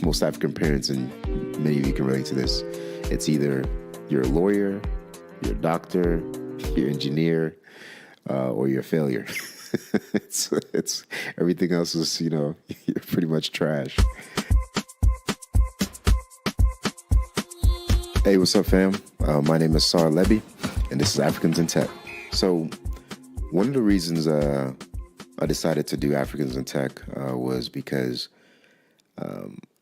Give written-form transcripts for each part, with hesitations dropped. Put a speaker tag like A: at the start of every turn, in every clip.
A: most African parents, and many of you can relate to this, it's either you're a lawyer, you're a doctor, you're an engineer, or you're a failure. it's everything else is, you're pretty much trash. Hey, what's up, fam? My name is Sahr, Lebbie, and this is Africans in Tech. So one of the reasons I decided to do Africans in Tech was because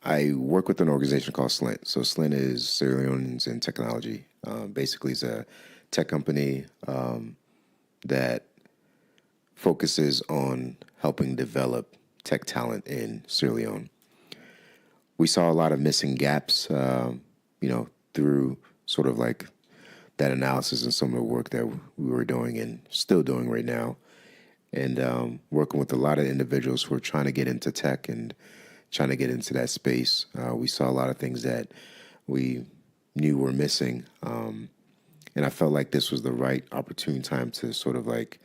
A: I work with an organization called Slint. So Slint is Sierra Leoneans in Technology. Basically, it's a tech company that focuses on helping develop tech talent in Sierra Leone. We saw a lot of missing gaps, through sort of like that analysis and some of the work that we were doing and still doing right now. And working with a lot of individuals who are trying to get into tech and trying to get into that space. We saw a lot of things that we knew were missing. And I felt like this was the right opportune time to sort of like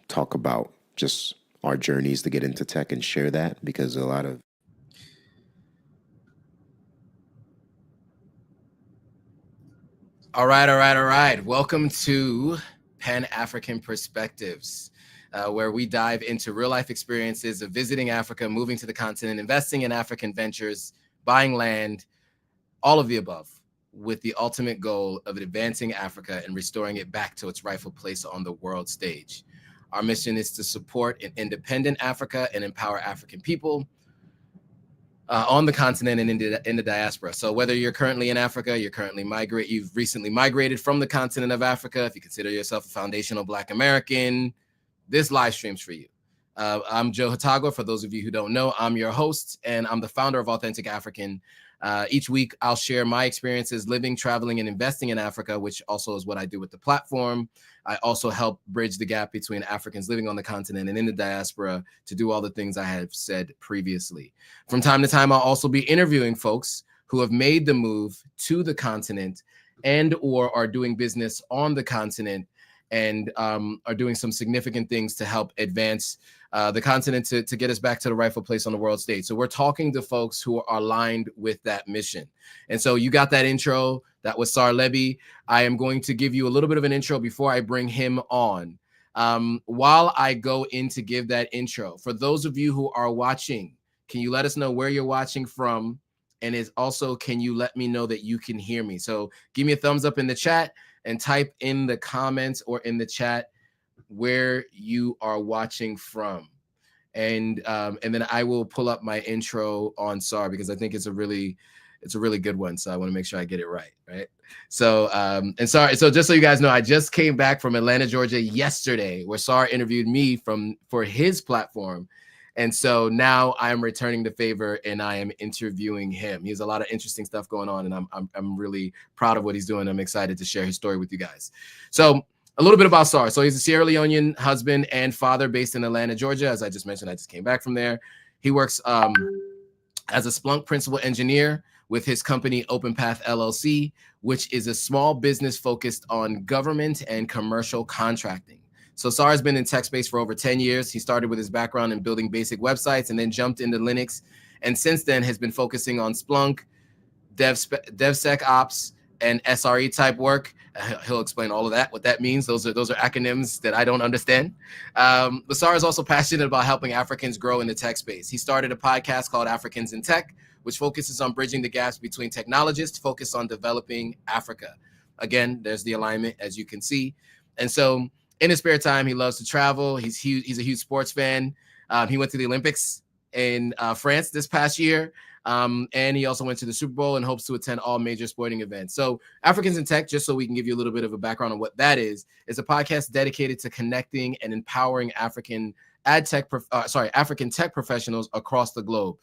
A: talk about just our journeys to get into tech and share that, because a lot of
B: All right. Welcome to Pan-African Perspectives, where we dive into real-life experiences of visiting Africa, moving to the continent, investing in African ventures, buying land, all of the above, with the ultimate goal of advancing Africa and restoring it back to its rightful place on the world stage. Our mission is to support an independent Africa and empower African people on the continent and in the diaspora. So whether you're currently in Africa, you've recently migrated from the continent of Africa, if you consider yourself a foundational Black American, this live stream's for you. I'm Joe Hatago. For those of you who don't know, I'm your host, and I'm the founder of Authentic African. Each week, I'll share my experiences living, traveling, and investing in Africa, which also is what I do with the platform. I also help bridge the gap between Africans living on the continent and in the diaspora to do all the things I have said previously. From time to time, I'll also be interviewing folks who have made the move to the continent and or are doing business on the continent and are doing some significant things to help advance the continent to get us back to the rightful place on the world stage. So we're talking to folks who are aligned with that mission. And so you got that intro. That was Sahr Lebbie. I am going to give you a little bit of an intro before I bring him on. While I go in to give that intro, for those of you who are watching, can you let us know where you're watching from? And can you let me know that you can hear me? So give me a thumbs up in the chat and type in the comments or in the chat where you are watching from. And then I will pull up my intro on Sahr because I think it's a really good one. So I want to make sure I get it right. So so just so you guys know, I just came back from Atlanta, Georgia yesterday, where Sahr interviewed me for his platform. And so now I'm returning the favor and I am interviewing him. He has a lot of interesting stuff going on, and I'm really proud of what he's doing. I'm excited to share his story with you guys. So a little bit about Sahr. So he's a Sierra Leonean husband and father based in Atlanta, Georgia. As I just mentioned, I just came back from there. He works as a Splunk principal engineer with his company Open Path LLC, which is a small business focused on government and commercial contracting. So Sahr has been in tech space for over 10 years. He started with his background in building basic websites and then jumped into Linux. And since then has been focusing on Splunk, DevSecOps, and SRE type work. He'll explain all of that, what that means. Those are acronyms that I don't understand. But Sahr is also passionate about helping Africans grow in the tech space. He started a podcast called Africans in Tech, which focuses on bridging the gaps between technologists focused on developing Africa. Again, there's the alignment, as you can see. And so in his spare time, he loves to travel. He's a huge sports fan. He went to the Olympics in France this past year. And he also went to the Super Bowl and hopes to attend all major sporting events. So Africans in Tech, just so we can give you a little bit of a background on what that is a podcast dedicated to connecting and empowering African tech professionals across the globe.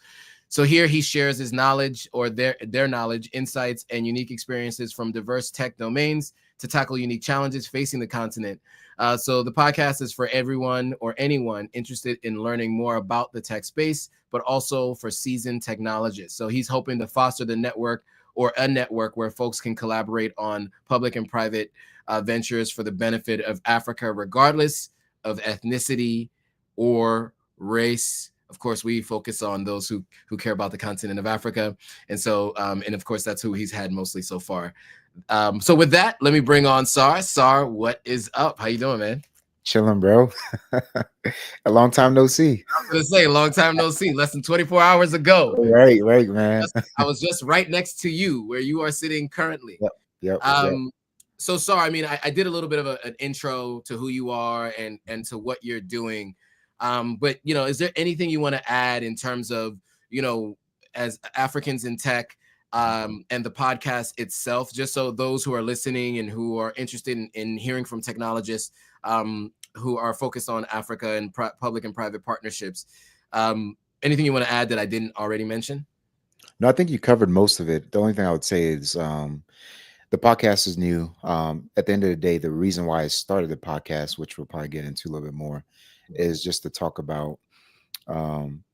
B: So here he shares his knowledge or their knowledge, insights, and unique experiences from diverse tech domains to tackle unique challenges facing the continent. So the podcast is for everyone or anyone interested in learning more about the tech space, but also for seasoned technologists. So he's hoping to foster the network or a network where folks can collaborate on public and private ventures for the benefit of Africa, regardless of ethnicity or race of course, we focus on those who care about the continent of Africa, and so and of course that's who he's had mostly so far. So with that, let me bring on Sahr. Sahr, what is up? How you doing, man?
C: Chilling, bro. A long time no see.
B: I was gonna say, long time no see. Less than 24 hours ago.
C: Right, man.
B: I was just right next to you where you are sitting currently.
C: Yep.
B: So sorry, I mean, I did a little bit of an intro to who you are and to what you're doing. But you know, is there anything you want to add in terms of, you know, as Africans in tech, and the podcast itself, just so those who are listening and who are interested in hearing from technologists, who are focused on Africa and public and private partnerships. Anything you want to add that I didn't already mention?
C: No, I think you covered most of it. The only thing I would say is the podcast is new. At the end of the day, the reason why I started the podcast, which we'll probably get into a little bit more, is just to talk about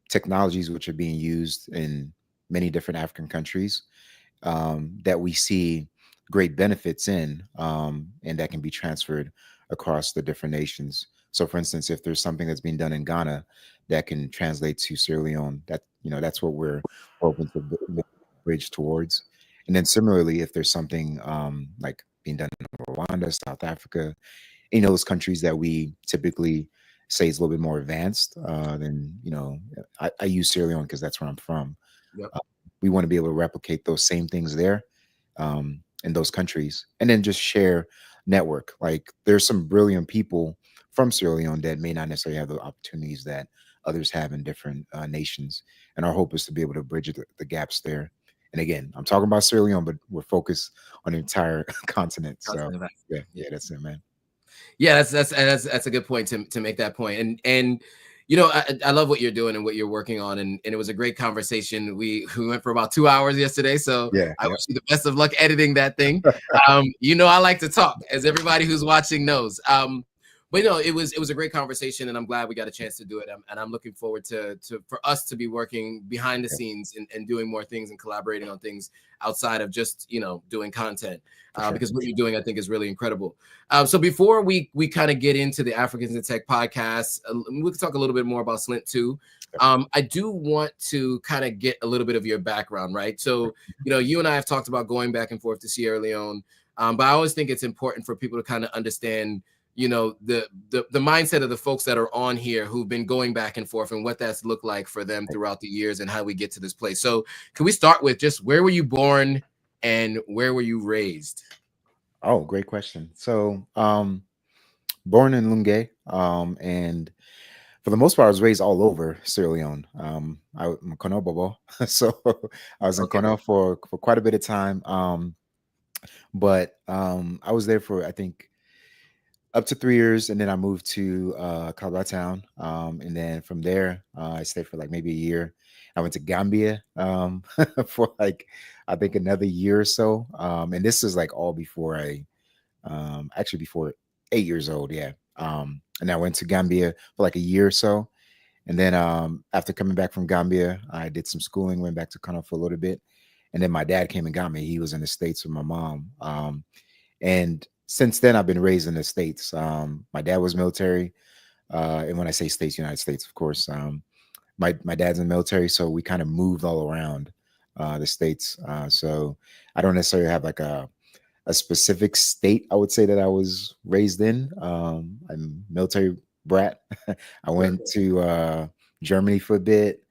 C: technologies which are being used in many different African countries, that we see great benefits in, and that can be transferred across the different nations. So, for instance, if there's something that's being done in Ghana that can translate to Sierra Leone, that's what we're hoping to bridge towards. And then similarly, if there's something like being done in Rwanda, South Africa, those countries that we typically say is a little bit more advanced, then I use Sierra Leone because that's where I'm from.
B: Yep.
C: We want to be able to replicate those same things there, in those countries, and then just share network. Like there's some brilliant people from Sierra Leone that may not necessarily have the opportunities that others have in different nations. And our hope is to be able to bridge the gaps there. And again, I'm talking about Sierra Leone, but we're focused on the entire continent. So yeah, that's it, man.
B: Yeah, that's a good point to make that point. And you know, I love what you're doing and what you're working on, and it was a great conversation. We went for about 2 hours yesterday, so I wish you the best of luck editing that thing. You know, I like to talk, as everybody who's watching knows. But you know, it was a great conversation, and I'm glad we got a chance to do it. And I'm looking forward to for us to be working behind the scenes and doing more things and collaborating on things outside of just, you know, doing content, because what you're doing, I think, is really incredible. So before we kind of get into the Africans in Tech podcast, we can talk a little bit more about Slint too. I do want to kind of get a little bit of your background, right? So, you know, you and I have talked about going back and forth to Sierra Leone, but I always think it's important for people to kind of understand, you know, the mindset of the folks that are on here who've been going back and forth and what that's looked like for them throughout the years and how we get to this place. So can we start with just where were you born and where were you raised?
C: Oh, great question. So born in Lungay, and for the most part, I was raised all over Sierra Leone. I'm Kono Bobo, so I was in Kono for quite a bit of time. But I was there for, I think, up to 3 years, and then I moved to Calabar Town, and then from there I stayed for like maybe a year. I went to Gambia for like, I think, another year or so, and this is like all before actually before 8 years old, and I went to Gambia for like a year or so, and then after coming back from Gambia, I did some schooling, went back to Kano for a little bit, and then my dad came and got me. He was in the States with my mom, and since then, I've been raised in the States. My dad was military. And when I say States, United States, of course, my dad's in the military. So we kind of moved all around the States. So I don't necessarily have like a specific state, I would say, that I was raised in. I'm a military brat. I went to Germany for a bit.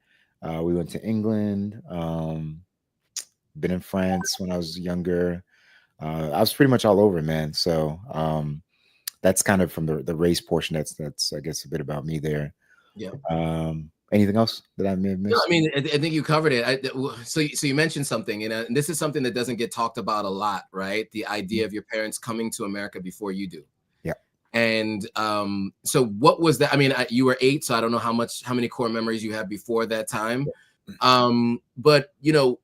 C: We went to England. Been in France when I was younger. I was pretty much all over, man. So that's kind of from the race portion. That's I guess a bit about me there.
B: Yeah.
C: Anything else that I may have missed?
B: No, I mean, I think you covered it. So you mentioned something, and this is something that doesn't get talked about a lot, right? The idea of your parents coming to America before you do.
C: Yeah.
B: And so what was that? I mean, you were 8, so I don't know how many core memories you have before that time. But you know,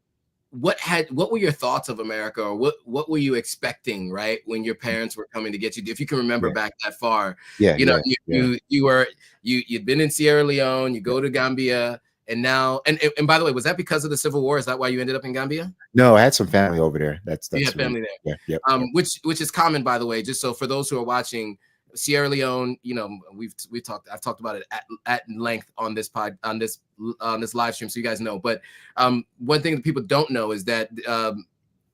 B: what were your thoughts of America, or what were you expecting, right, when your parents were coming to get you? If you can remember back that far, you know, you'd been in Sierra Leone, you go to Gambia, and now, and by the way, was that because of the Civil War? Is that why you ended up in Gambia?
C: No, I had some family over there. That's
B: you had family there.
C: Yeah.
B: Which is common, by the way, just so for those who are watching. Sierra Leone, I've talked about it at length on this this live stream, so you guys know. But one thing that people don't know is that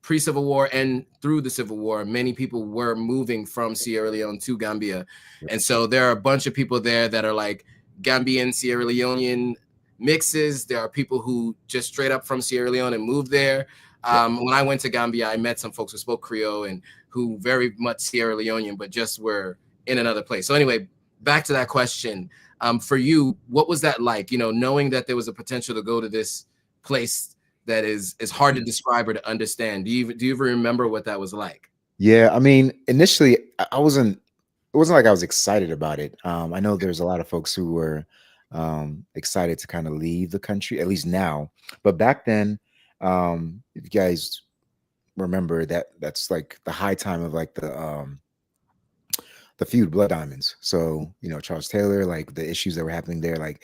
B: pre-Civil War and through the Civil War, many people were moving from Sierra Leone to Gambia, and so there are a bunch of people there that are like Gambian Sierra Leonean mixes. There are people who just straight up from Sierra Leone and moved there. When I went to Gambia, I met some folks who spoke Creole and who very much Sierra Leonean, but just were in another place. So anyway, back to that question. For you, what was that like? Knowing that there was a potential to go to this place that is hard to describe or to understand. Do you even remember what that was like?
C: Yeah, I mean, initially, I wasn't. It wasn't like I was excited about it. I know there's a lot of folks who were excited to kind of leave the country, at least now. But back then, if you guys remember that's like the high time of like the feud Blood Diamonds. So, Charles Taylor, like the issues that were happening there, like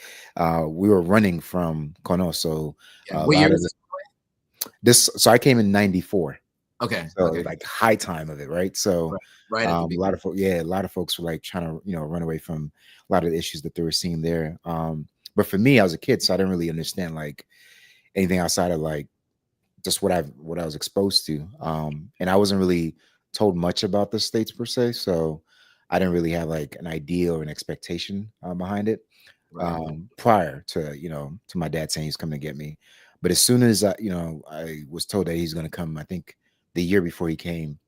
C: we were running from Kono. So
B: What year is
C: this? So I came in 94.
B: Okay.
C: So
B: Okay.
C: like high time of it, right? So
B: right at the
C: a lot of folks, a lot of folks were like trying to, run away from a lot of the issues that they were seeing there. But for me, I was a kid, so I didn't really understand like anything outside of like just what I was exposed to. And I wasn't really told much about the States per se, so I didn't really have like an idea or an expectation behind it prior to to my dad saying he's coming to get me. But as soon as I was told that he's going to come, I think the year before he came,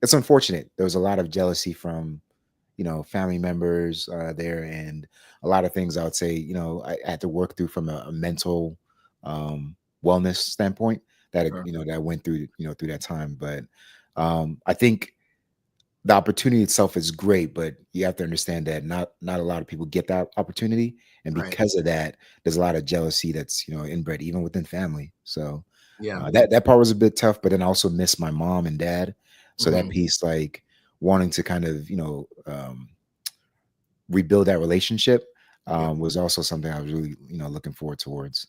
C: it's unfortunate. There was a lot of jealousy from family members there, and a lot of things I would say I had to work through from a mental wellness standpoint that that I went through through that time. But I think the opportunity itself is great, but you have to understand that not a lot of people get that opportunity, and because of that, there's a lot of jealousy that's inbred even within family. So that part was a bit tough, but then I also miss my mom and dad. So that piece, like wanting to kind of rebuild that relationship, was also something I was really looking forward towards.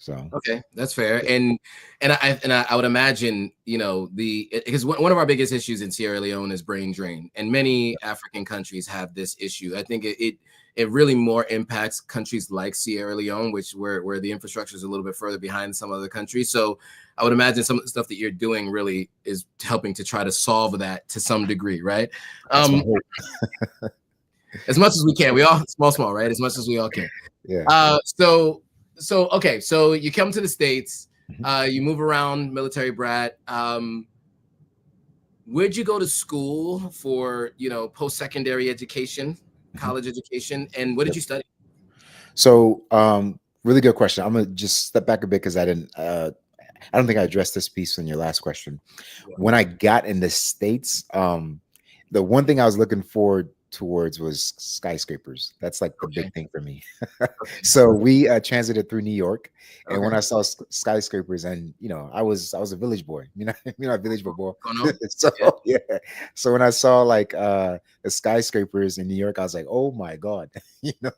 C: So
B: okay, that's fair. And I would imagine because one of our biggest issues in Sierra Leone is brain drain, and many African countries have this issue. I think it really more impacts countries like Sierra Leone, where the infrastructure is a little bit further behind some other countries. So I would imagine some of the stuff that you're doing really is helping to try to solve that to some degree, right? As much as we can. We all small, right? As much as we all can.
C: Yeah.
B: Okay, so you come to the States, you move around, military brat. Where'd you go to school for, post-secondary education, college education, and what did you study?
C: So, really good question. I'm gonna just step back a bit because I don't think I addressed this piece in your last question. Yeah. When I got in the States, the one thing I was looking forward towards was skyscrapers. That's like the big thing for me. So we transited through New York, and when I saw skyscrapers, and I was a village boy, a village boy. So so when I saw like the skyscrapers in New York, I was like, oh my god, it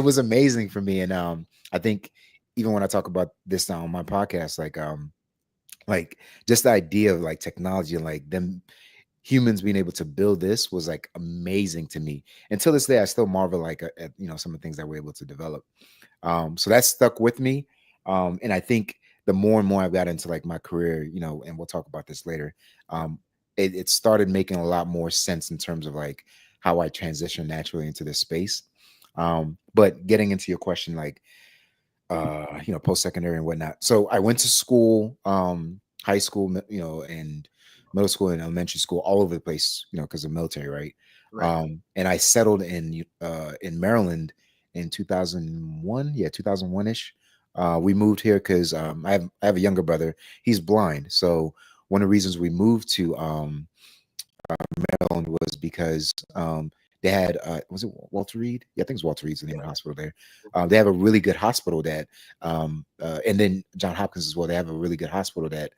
C: was amazing for me. And I think even when I talk about this now on my podcast, like just the idea of like technology and like them humans being able to build this was like amazing to me. Until this day, I still marvel like at some of the things that we're able to develop. So that stuck with me. And I think the more and more I've got into like my career, and we'll talk about this later, it started making a lot more sense in terms of like how I transition naturally into this space. But getting into your question, like post-secondary and whatnot. So I went to school, high school, and middle school and elementary school, all over the place, because of military, right? And I settled in Maryland in 2001. Yeah, 2001-ish. We moved here because I have a younger brother. He's blind. So one of the reasons we moved to Maryland was because they had was it Walter Reed? Yeah, I think it's Walter Reed's the name of the hospital there. They have a really good hospital that and then John Hopkins as well. They have a really good hospital that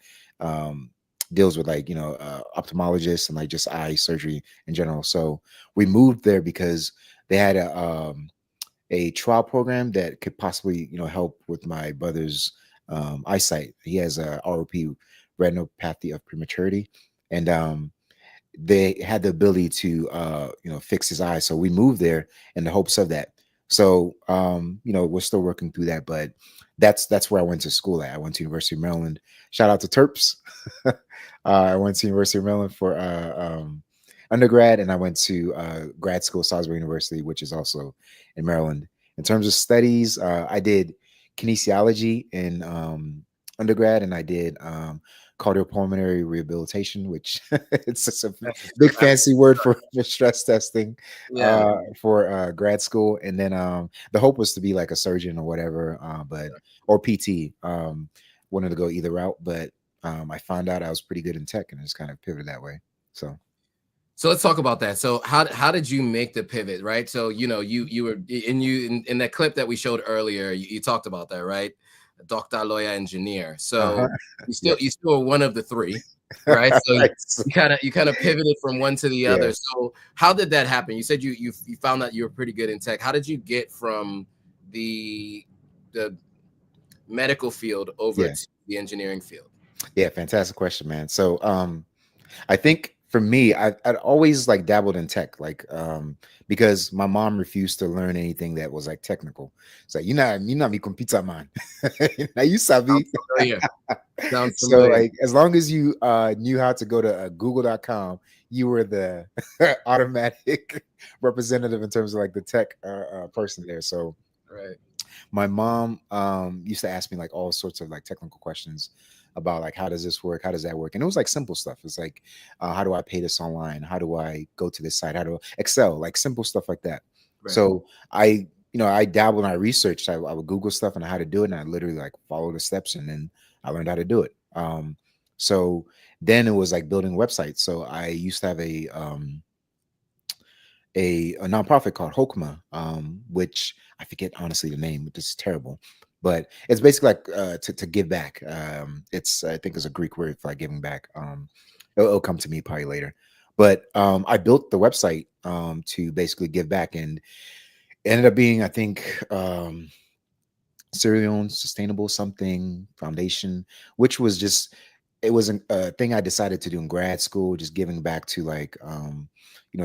C: deals with like ophthalmologists and like just eye surgery in general. So we moved there because they had a trial program that could possibly help with my brother's eyesight. He has a ROP, retinopathy of prematurity, and they had the ability to fix his eyes. So we moved there in the hopes of that. So we're still working through that, but that's where I went to school at. I went to University of Maryland. Shout out to Terps. I went to University of Maryland for undergrad, and I went to grad school, Salisbury University, which is also in Maryland. In terms of studies, I did kinesiology in undergrad, and I did cardiopulmonary rehabilitation, which it's just a big fancy word for stress testing
B: Yeah.
C: for grad school. And then the hope was to be like a surgeon or whatever, but or PT. Wanted to go either route, but I found out I was pretty good in tech, and just kind of pivoted that way. So
B: let's talk about that. So how did you make the pivot, right? So you were in that clip that we showed earlier, you talked about that, right? Doctor, lawyer, engineer. So
C: Yep.
B: you still one of the three, right? So
C: Right.
B: you kind of pivoted from one to the other.
C: Yeah.
B: So how did that happen? You said you found that you were pretty good in tech. How did you get from the the medical field over
C: Yeah.
B: to the engineering field?
C: Yeah. Fantastic question, man. So I think for me, I'd always like dabbled in tech, like because my mom refused to learn anything that was like technical. It's like you're not me computer man. Now you
B: Sounds
C: savvy.
B: familiar. Sounds
C: So
B: familiar.
C: like as long as you knew how to go to google.com, you were the automatic representative in terms of like the tech person there. So
B: Right.
C: my mom used to ask me like all sorts of like technical questions about like how does this work, how does that work, and it was like simple stuff. It's like how do I pay this online, how do I go to this site, how do Excel, like simple stuff like that.
B: Right.
C: So I dabbled and I researched. I would Google stuff and how to do it, and I literally like follow the steps, and then I learned how to do it. So then it was like building websites. So I used to have a nonprofit called Hokma, which I forget honestly the name, which is terrible, but it's basically like to give back. It's I think it's a Greek word for like giving back. It'll come to me probably later, but I built the website to basically give back, and it ended up being I think Sierra Leone Sustainable Something Foundation, which was just it was a thing I decided to do in grad school, just giving back to like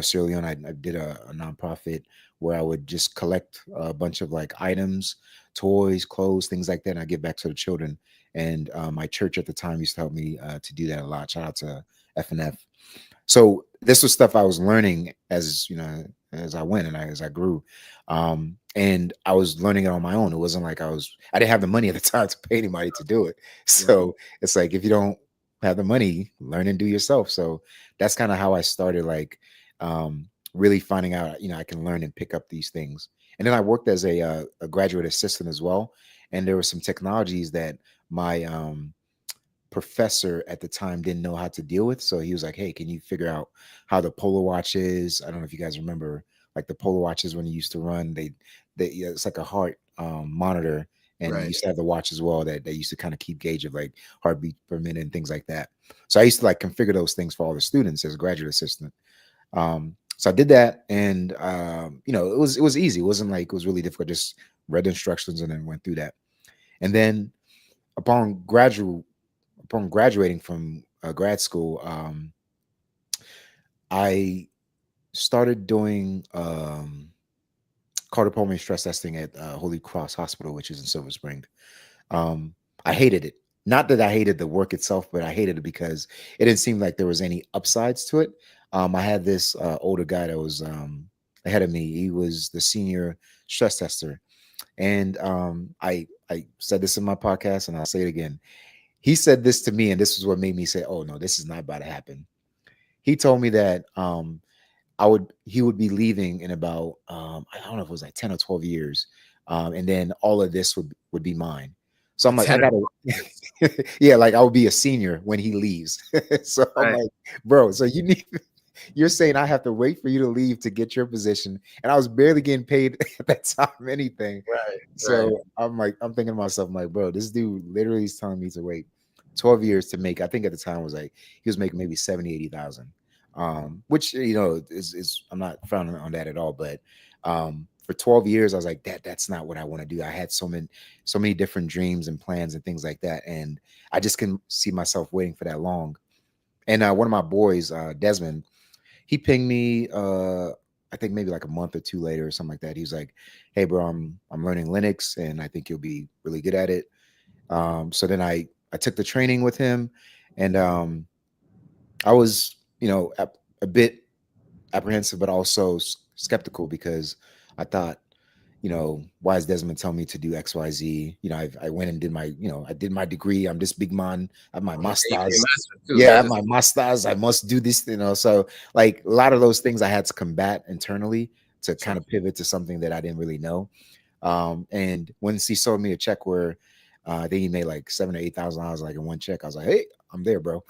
C: Sierra Leone. I did a nonprofit where I would just collect a bunch of like items, toys, clothes, things like that, and I give back to the children. And my church at the time used to help me to do that a lot. Shout out to FNF. So this was stuff I was learning as I went and as I grew, and I was learning it on my own. It wasn't like I didn't have the money at the time to pay anybody to do it. So it's like if you don't have the money, learn and do yourself. So that's kind of how I started, like really finding out I can learn and pick up these things. And then I worked as a graduate assistant as well, and there were some technologies that my professor at the time didn't know how to deal with. So he was like, "Hey, can you figure out how the Polar watches?" I don't know if you guys remember, like the Polar watches when you used to run, yeah, it's like a heart monitor, and you
B: Right.
C: used to have the watch as well that they used to kind of keep gauge of like heartbeat per minute and things like that. So I used to like configure those things for all the students as a graduate assistant. So I did that, and it was easy. It wasn't like it was really difficult. Just read the instructions and then went through that. And then upon graduate upon graduating from grad school, I started doing cardiopulmonary stress testing at Holy Cross Hospital, which is in Silver Spring. I hated it. Not that I hated the work itself, but I hated it because it didn't seem like there was any upsides to it. I had this older guy that was ahead of me. He was the senior stress tester, and I said this in my podcast, and I'll say it again. He said this to me, and this is what made me say, "Oh no, this is not about to happen." He told me that he would be leaving in about I don't know if it was like 10 or 12 years, and then all of this would be mine. So I'm like, I
B: 10
C: gotta yeah, like I would be a senior when he leaves. So I'm
B: Right.
C: like, bro, so you're saying I have to wait for you to leave to get your position, and I was barely getting paid at that time anything.
B: Right. Right.
C: So I'm thinking to myself, I'm like, bro, this dude literally is telling me to wait 12 years to make. I think at the time was like he was making maybe 70, 80,000. Which is I'm not frowning on that at all, but for 12 years I was like that's not what I want to do. I had so many different dreams and plans and things like that, and I just couldn't see myself waiting for that long. And one of my boys, Desmond, he pinged me. I think maybe like a month or two later or something like that. He was like, "Hey, bro, I'm learning Linux, and I think you'll be really good at it." So then I took the training with him, and I was, a bit apprehensive, but also skeptical because I thought, why is Desmond telling me to do X, Y, Z? I went and did my, I did my degree. I'm this big man. I have my
B: And you got your
C: masters.
B: master's too,
C: Yeah, I
B: right?
C: have my masters. I must do this, So like a lot of those things I had to combat internally to kind
B: Sure.
C: of pivot to something that I didn't really know. And once he sold me a check where I think he made like $7,000 or $8,000 like in one check, I was like, hey, I'm there, bro.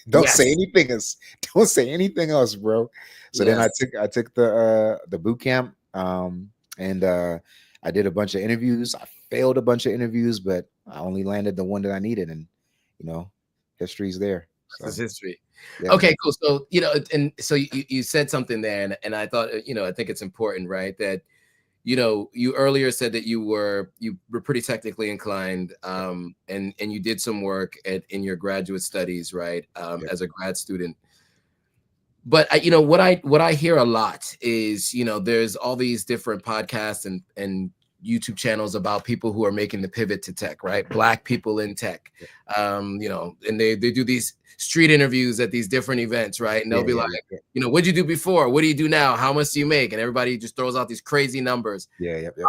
C: Don't say
B: Yes.
C: anything else. Don't say anything else, bro. So then I
B: Yes.
C: took I took the boot camp, and I did a bunch of interviews. I failed a bunch of interviews, but I only landed the one that I needed, and you know, history's there.
B: This is
C: So
B: history.
C: yeah, man.
B: Okay, cool. So, and so you said something there, and I thought, I think it's important, right? That, you earlier said that you were pretty technically inclined,
C: Yep,
B: and you did some work in your graduate studies, right?
C: yep,
B: As a grad student. But what I hear a lot is, there's all these different podcasts and YouTube channels about people who are making the pivot to tech, right? Black people in tech.
C: yep.
B: And they do these street interviews at these different events, right? And they'll
C: Yeah,
B: be
C: yeah,
B: like,
C: yeah, yeah,
B: what'd you do before? What do you do now? How much do you make? And everybody just throws out these crazy numbers.
C: yeah, yep, yep.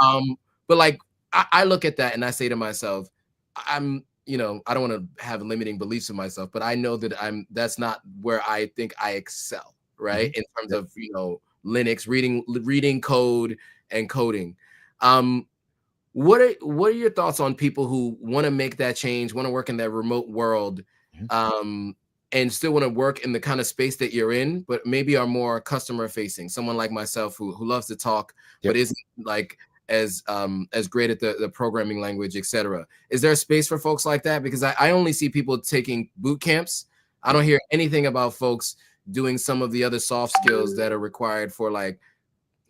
B: But like I look at that and I say to myself, I don't want to have limiting beliefs in myself, but I know that that's not where I think I excel, right?
C: Mhm.
B: In terms
C: Yep.
B: of, Linux, reading code and coding. Um, what are your thoughts on people who want to make that change, want to work in that remote world,
C: Mhm.
B: um, and still want to work in the kind of space that you're in, but maybe are more customer facing? Someone like myself who loves to talk, but
C: Yep.
B: isn't like as great at the programming language, etc. Is there a space for folks like that? Because I only see people taking boot camps. I
C: Yep.
B: don't hear anything about folks doing some of the other soft skills that are required for like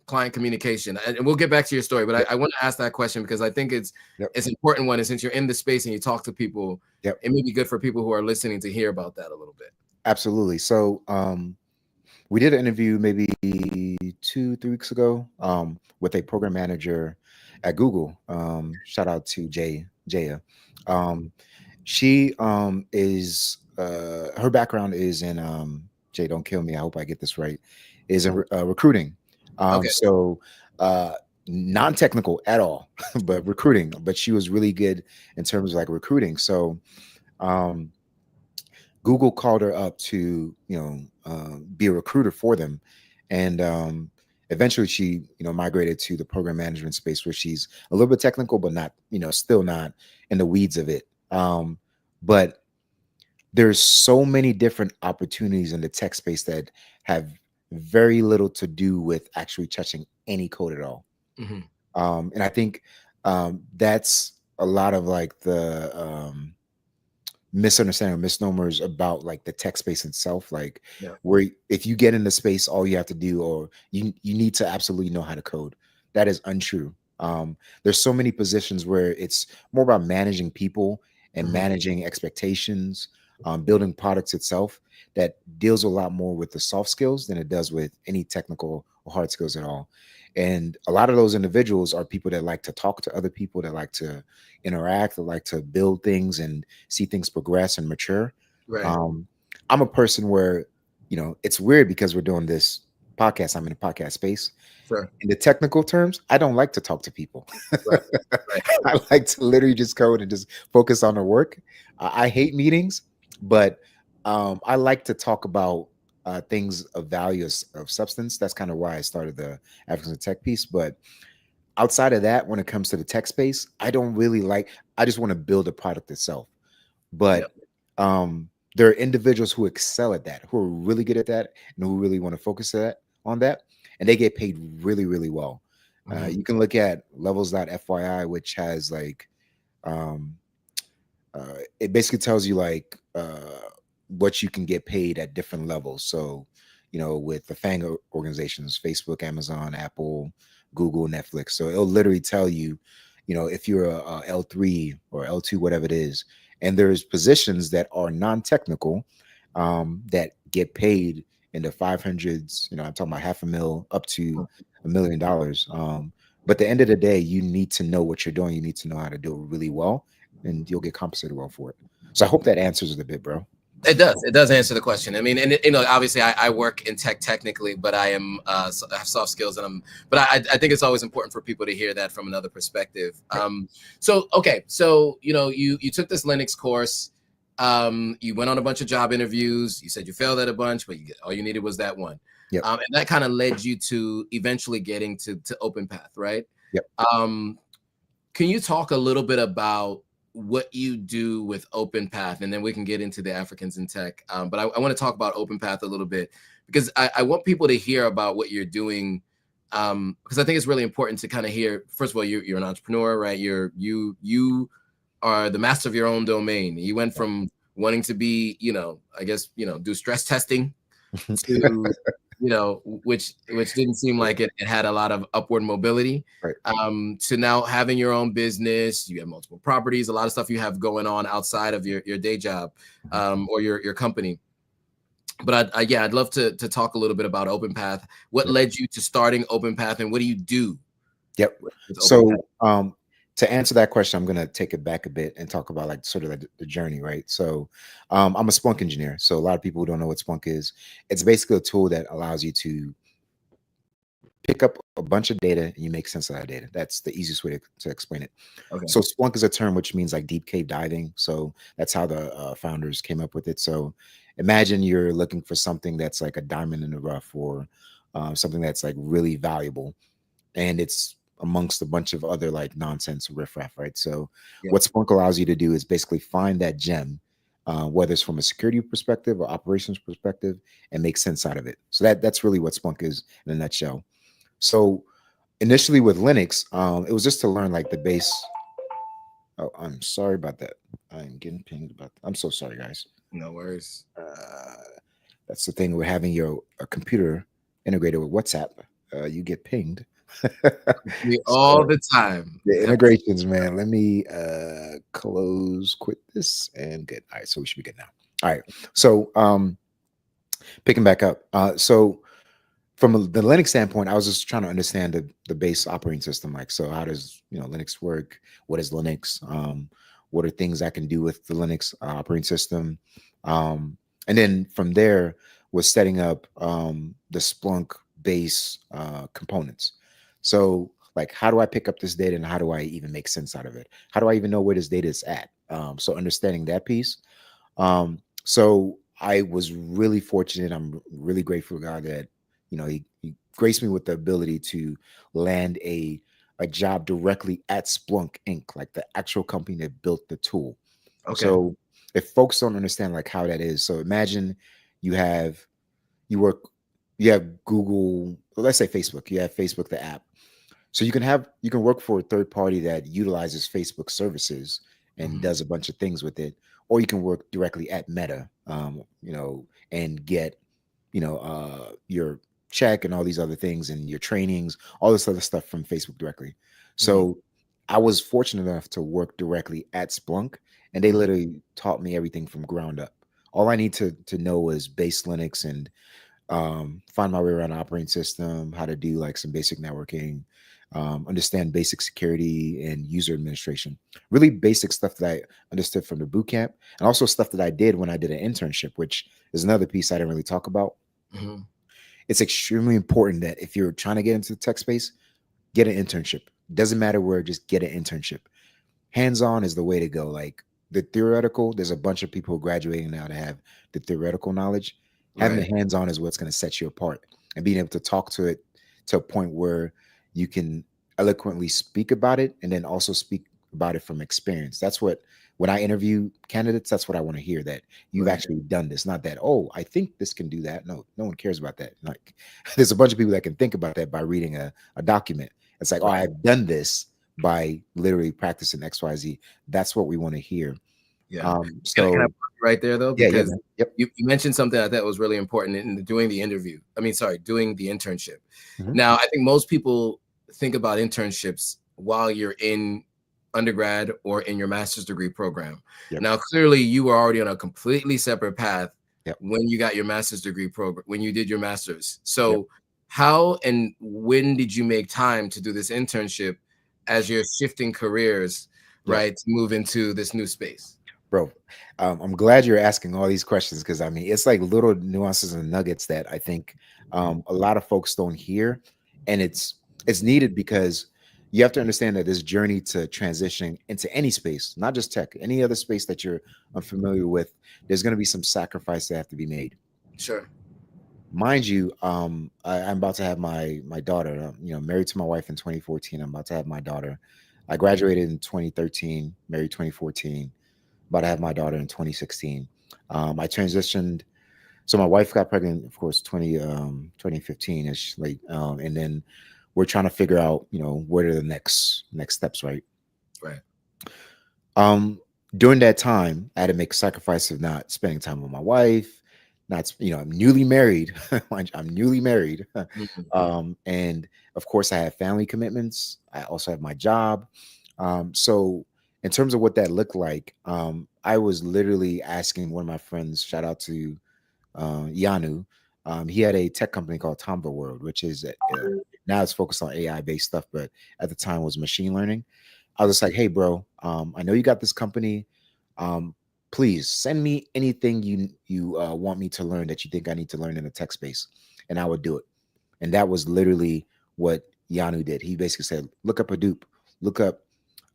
B: client communication. And we'll get back to your story, but
C: Yep.
B: I want to ask that question because I think
C: Yep.
B: it's an important one. And since you're in the space and you talk to people,
C: Yep.
B: it may be good for people who are listening to hear about that a little bit.
C: Absolutely. So we did an interview maybe 2, 3 weeks ago with a program manager at Google. Shout out to Jaya. Um, she is her background is in Jay, don't kill me. I hope I get this right. Is in recruiting.
B: Okay.
C: So uh, non-technical at all, but recruiting. But she was really good in terms of like recruiting. So um, Google called her up to be a recruiter for them, and eventually she migrated to the program management space where she's a little bit technical, but not still not in the weeds of it. But there's so many different opportunities in the tech space that have very little to do with actually touching any code at all.
B: Hmm.
C: And I think that's a lot of like the misunderstanding or misnomers about like the tech space itself, like
B: Yeah.
C: where if you get in the space all you have to do or you need to absolutely know how to code. That is untrue. There's so many positions where it's more about managing people and
B: Hmm.
C: managing expectations, building products itself, that deals a lot more with the soft skills than it does with any technical or hard skills at all. And a lot of those individuals are people that like to talk to other people, that like to interact, that like to build things and see things progress and mature.
B: Right.
C: Um, I'm a person where, it's weird because we're doing this podcast. I'm in a podcast space.
B: Sure.
C: In the technical terms, I don't like to talk to people.
B: Right. Right.
C: I like to literally just code and just focus on the work. I hate meetings, but I like to talk about things of value, of substance. That's kind of why I started the African Tech piece. But outside of that, when it comes to the tech space, I don't really like, I just want to build a product itself.
B: Yep.
C: But there are individuals who excel at that, who are really good at that, and who really want to focus on that, and they get paid really, really well.
B: Hmm.
C: You can look at levels.fyi, which has like um, it basically tells you like what you can get paid at different levels. So, with the FANG organizations, Facebook, Amazon, Apple, Google, Netflix. So it'll literally tell you, if you're a L3 or L2, whatever it is. And there's positions that are non-technical that get paid in the 500s. I'm talking about half a mil up to $1 million. But at the end of the day, you need to know what you're doing. You need to know how to do it really well, and you'll get compensated well for it. So I hope that answers it a bit, bro.
B: It does. It does answer the question. I mean, and obviously, I work in tech technically, but I am I have soft skills, and But I think it's always important for people to hear that from another perspective. So okay, so you took this Linux course. You went on a bunch of job interviews. You said you failed at a bunch, but all you needed was that one.
C: Yep.
B: And that kind of led you to eventually getting to OpenPath, right?
C: Yep.
B: Can you talk a little bit about what you do with OpenPath, and then we can get into the Africans in Tech. But I want to talk about OpenPath a little bit, because I want people to hear about what you're doing, because I think it's really important to kind of hear. First of all, you're an entrepreneur, right? You are the master of your own domain. You went from wanting to be, I guess, do stress testing to which didn't seem like it had a lot of upward mobility,
C: right.
B: To now having your own business. You have multiple properties, a lot of stuff you have going on outside of your day job, or your company. But I'd love to talk a little bit about OpenPath. What led you to starting OpenPath, and what do you do?
C: Yep. So to answer that question, I'm going to take it back a bit and talk about like sort of the journey, right? So I'm a Splunk engineer. So a lot of people who don't know what Splunk is, it's basically a tool that allows you to pick up a bunch of data and you make sense of that data. That's the easiest way to explain it.
B: Okay.
C: So Splunk is a term which means like deep cave diving. So that's how the founders came up with it. So imagine you're looking for something that's like a diamond in the rough, or something that's like really valuable, and it's amongst a bunch of other like nonsense riffraff, right? So what Splunk allows you to do is basically find that gem, whether it's from a security perspective or operations perspective, and make sense out of it. So that's really what Splunk is in a nutshell. So initially with Linux, it was just to learn like the base. Oh, I'm sorry about that. I'm getting pinged about that. I'm so sorry, guys.
B: No worries.
C: That's the thing with having a computer integrated with WhatsApp. You get pinged.
B: All the time.
C: The integrations, man. Let me quit this, and good. All right, so we should be good now. All right. So picking back up. So from the Linux standpoint, I was just trying to understand the base operating system. Like, so how does Linux work? What is Linux? What are things I can do with the Linux operating system? And then from there was setting up the Splunk base components. So like, how do I pick up this data, and how do I even make sense out of it? How do I even know where this data is at? So understanding that piece. So I was really fortunate. I'm really grateful to God that, he graced me with the ability to land a job directly at Splunk Inc., like the actual company that built the tool. Okay. So if folks don't understand like how that is, so imagine you have Google, let's say Facebook, you have Facebook, the app. So you can work for a third party that utilizes Facebook services and does a bunch of things with it, or you can work directly at Meta, and get, your check and all these other things and your trainings, all this other stuff from Facebook directly. So I was fortunate enough to work directly at Splunk, and they literally taught me everything from ground up. All I need to know is base Linux and find my way around the operating system, how to do like some basic networking, understand basic security and user administration. Really basic stuff that I understood from the boot camp, and also stuff that I did when I did an internship, which is another piece I didn't really talk about. It's extremely important that if you're trying to get into the tech space, get an internship. Doesn't matter where, just get an internship. Hands-on is the way to go. Like the theoretical, there's a bunch of people graduating now to have the theoretical knowledge. Having the hands-on is what's going to set you apart, and being able to talk to it to a point where you can eloquently speak about it, and then also speak about it from experience. That's what, when I interview candidates, that's what I want to hear, that you've actually done this, not that, oh, I think this can do that. No one cares about that. Like, there's a bunch of people that can think about that by reading a document. It's like, oh, I've done this by literally practicing XYZ. That's what we want to hear.
B: Yeah. So can I right there though, because you mentioned something I thought was really important in doing the interview. Doing the internship. Now, I think most people think about internships while you're in undergrad or in your master's degree program. Now, clearly you were already on a completely separate path
C: Yep.
B: when you got your master's degree program, when you did your master's.
C: Yep.
B: So how and when did you make time to do this internship as you're shifting careers,
C: Yep.
B: right, to move into this new space?
C: Bro, I'm glad you're asking all these questions because I mean it's like little nuances and nuggets that I think a lot of folks don't hear, and it's needed because you have to understand that this journey to transitioning into any space, not just tech, any other space that you're unfamiliar with, there's going to be some sacrifice that have to be made.
B: Sure.
C: Mind you, I'm about to have my daughter. Married to my wife in 2014. I'm about to have my daughter. I graduated in 2013, married 2014. About to have my daughter in 2016. I transitioned. So my wife got pregnant, of course, 2015 ish, late, and then we're trying to figure out, what are the next steps, right?
B: Right.
C: Um, During that time, I had to make sacrifice of not spending time with my wife. Not, I'm newly married. I'm newly married,
B: Mhm.
C: and of course, I have family commitments. I also have my job. So, in terms of what that looked like, I was literally asking one of my friends. Shout out to Yanu. He had a tech company called Tomba World, which is now it's focused on AI based stuff, but at the time was machine learning. I was just like, hey, bro, I know you got this company. Um, Please send me anything you want me to learn that you think I need to learn in the tech space, and I would do it. And that was literally what Yanu did. He basically said, look up Hadoop, look up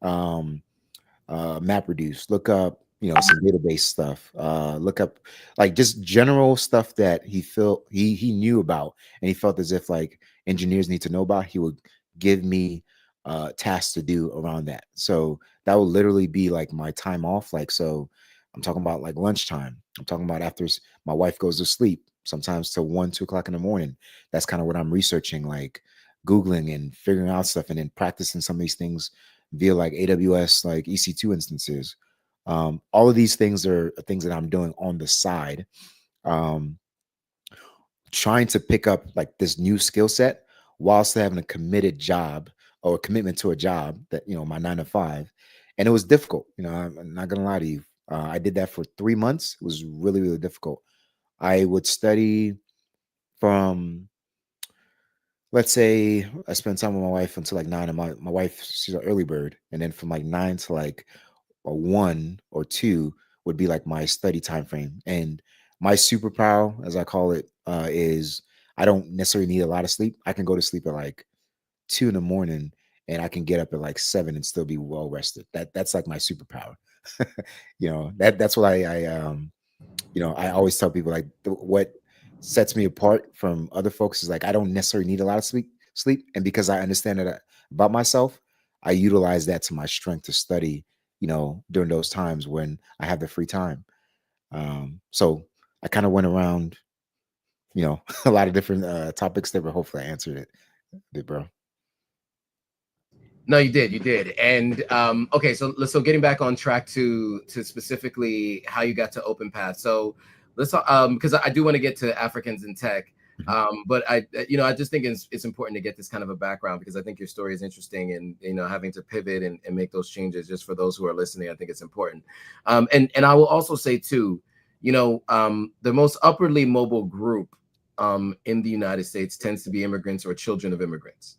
C: um, MapReduce, look up, some database stuff, look up like just general stuff that he felt he knew about, and he felt as if like engineers need to know about. He would give me tasks to do around that. So that would literally be like my time off. Like, so I'm talking about like lunchtime. I'm talking about after my wife goes to sleep, sometimes till 1, 2 o'clock in the morning. That's kind of what I'm researching, like Googling and figuring out stuff and then practicing some of these things via like AWS, like EC2 instances. All of these things are things that I'm doing on the side, um, trying to pick up like this new skill set whilst having a committed job or a commitment to a job that, my 9 to 5. And it was difficult. I'm not going to lie to you. I did that for 3 months. It was really, really difficult. I would study from, let's say I spend time with my wife until like 9, and my wife, she's an early bird. And then from like 9 to like or 1 or 2 would be like my study time frame. And my superpower, as I call it, is I don't necessarily need a lot of sleep. I can go to sleep at like 2 in the morning, and I can get up at like 7 and still be well rested. That's like my superpower. That's what I always tell people like what sets me apart from other folks is like I don't necessarily need a lot of sleep, and because I understand that about myself, I utilize that to my strength to study, during those times when I have the free time. So I kind of went around, a lot of different topics there, but hopefully I answered it, bro.
B: No, you did. And okay, so getting back on track to specifically how you got to Open Path. So let's because I do want to get to Africans in tech.
C: Mhm.
B: But I just think it's important to get this kind of a background because I think your story is interesting, and having to pivot and make those changes just for those who are listening, I think it's important. And I will also say too, the most upwardly mobile group in the United States tends to be immigrants or children of immigrants,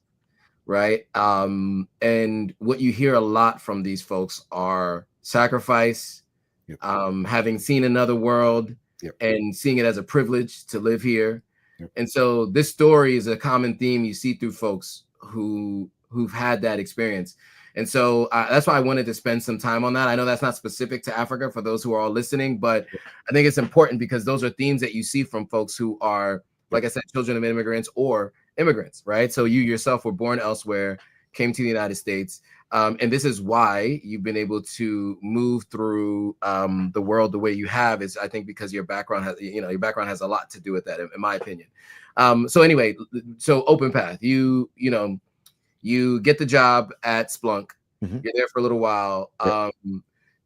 B: right? And what you hear a lot from these folks are sacrifice,
C: Yep.
B: having seen another world,
C: Yep.
B: and seeing it as a privilege to live here.
C: Yep.
B: And so this story is a common theme you see through folks who've had that experience. And so that's why I wanted to spend some time on that. I know that's not specific to Africa for those who are all listening, but I think it's important because those are themes that you see from folks who are, like I said, children of immigrants or immigrants, right? So you yourself were born elsewhere, came to the United States. And this is why you've been able to move through the world the way you have, is I think because your background has a lot to do with that, in my opinion. So anyway, so Open Path, you get the job at Splunk.
C: Mhm.
B: You're there for a little while.
C: Yep.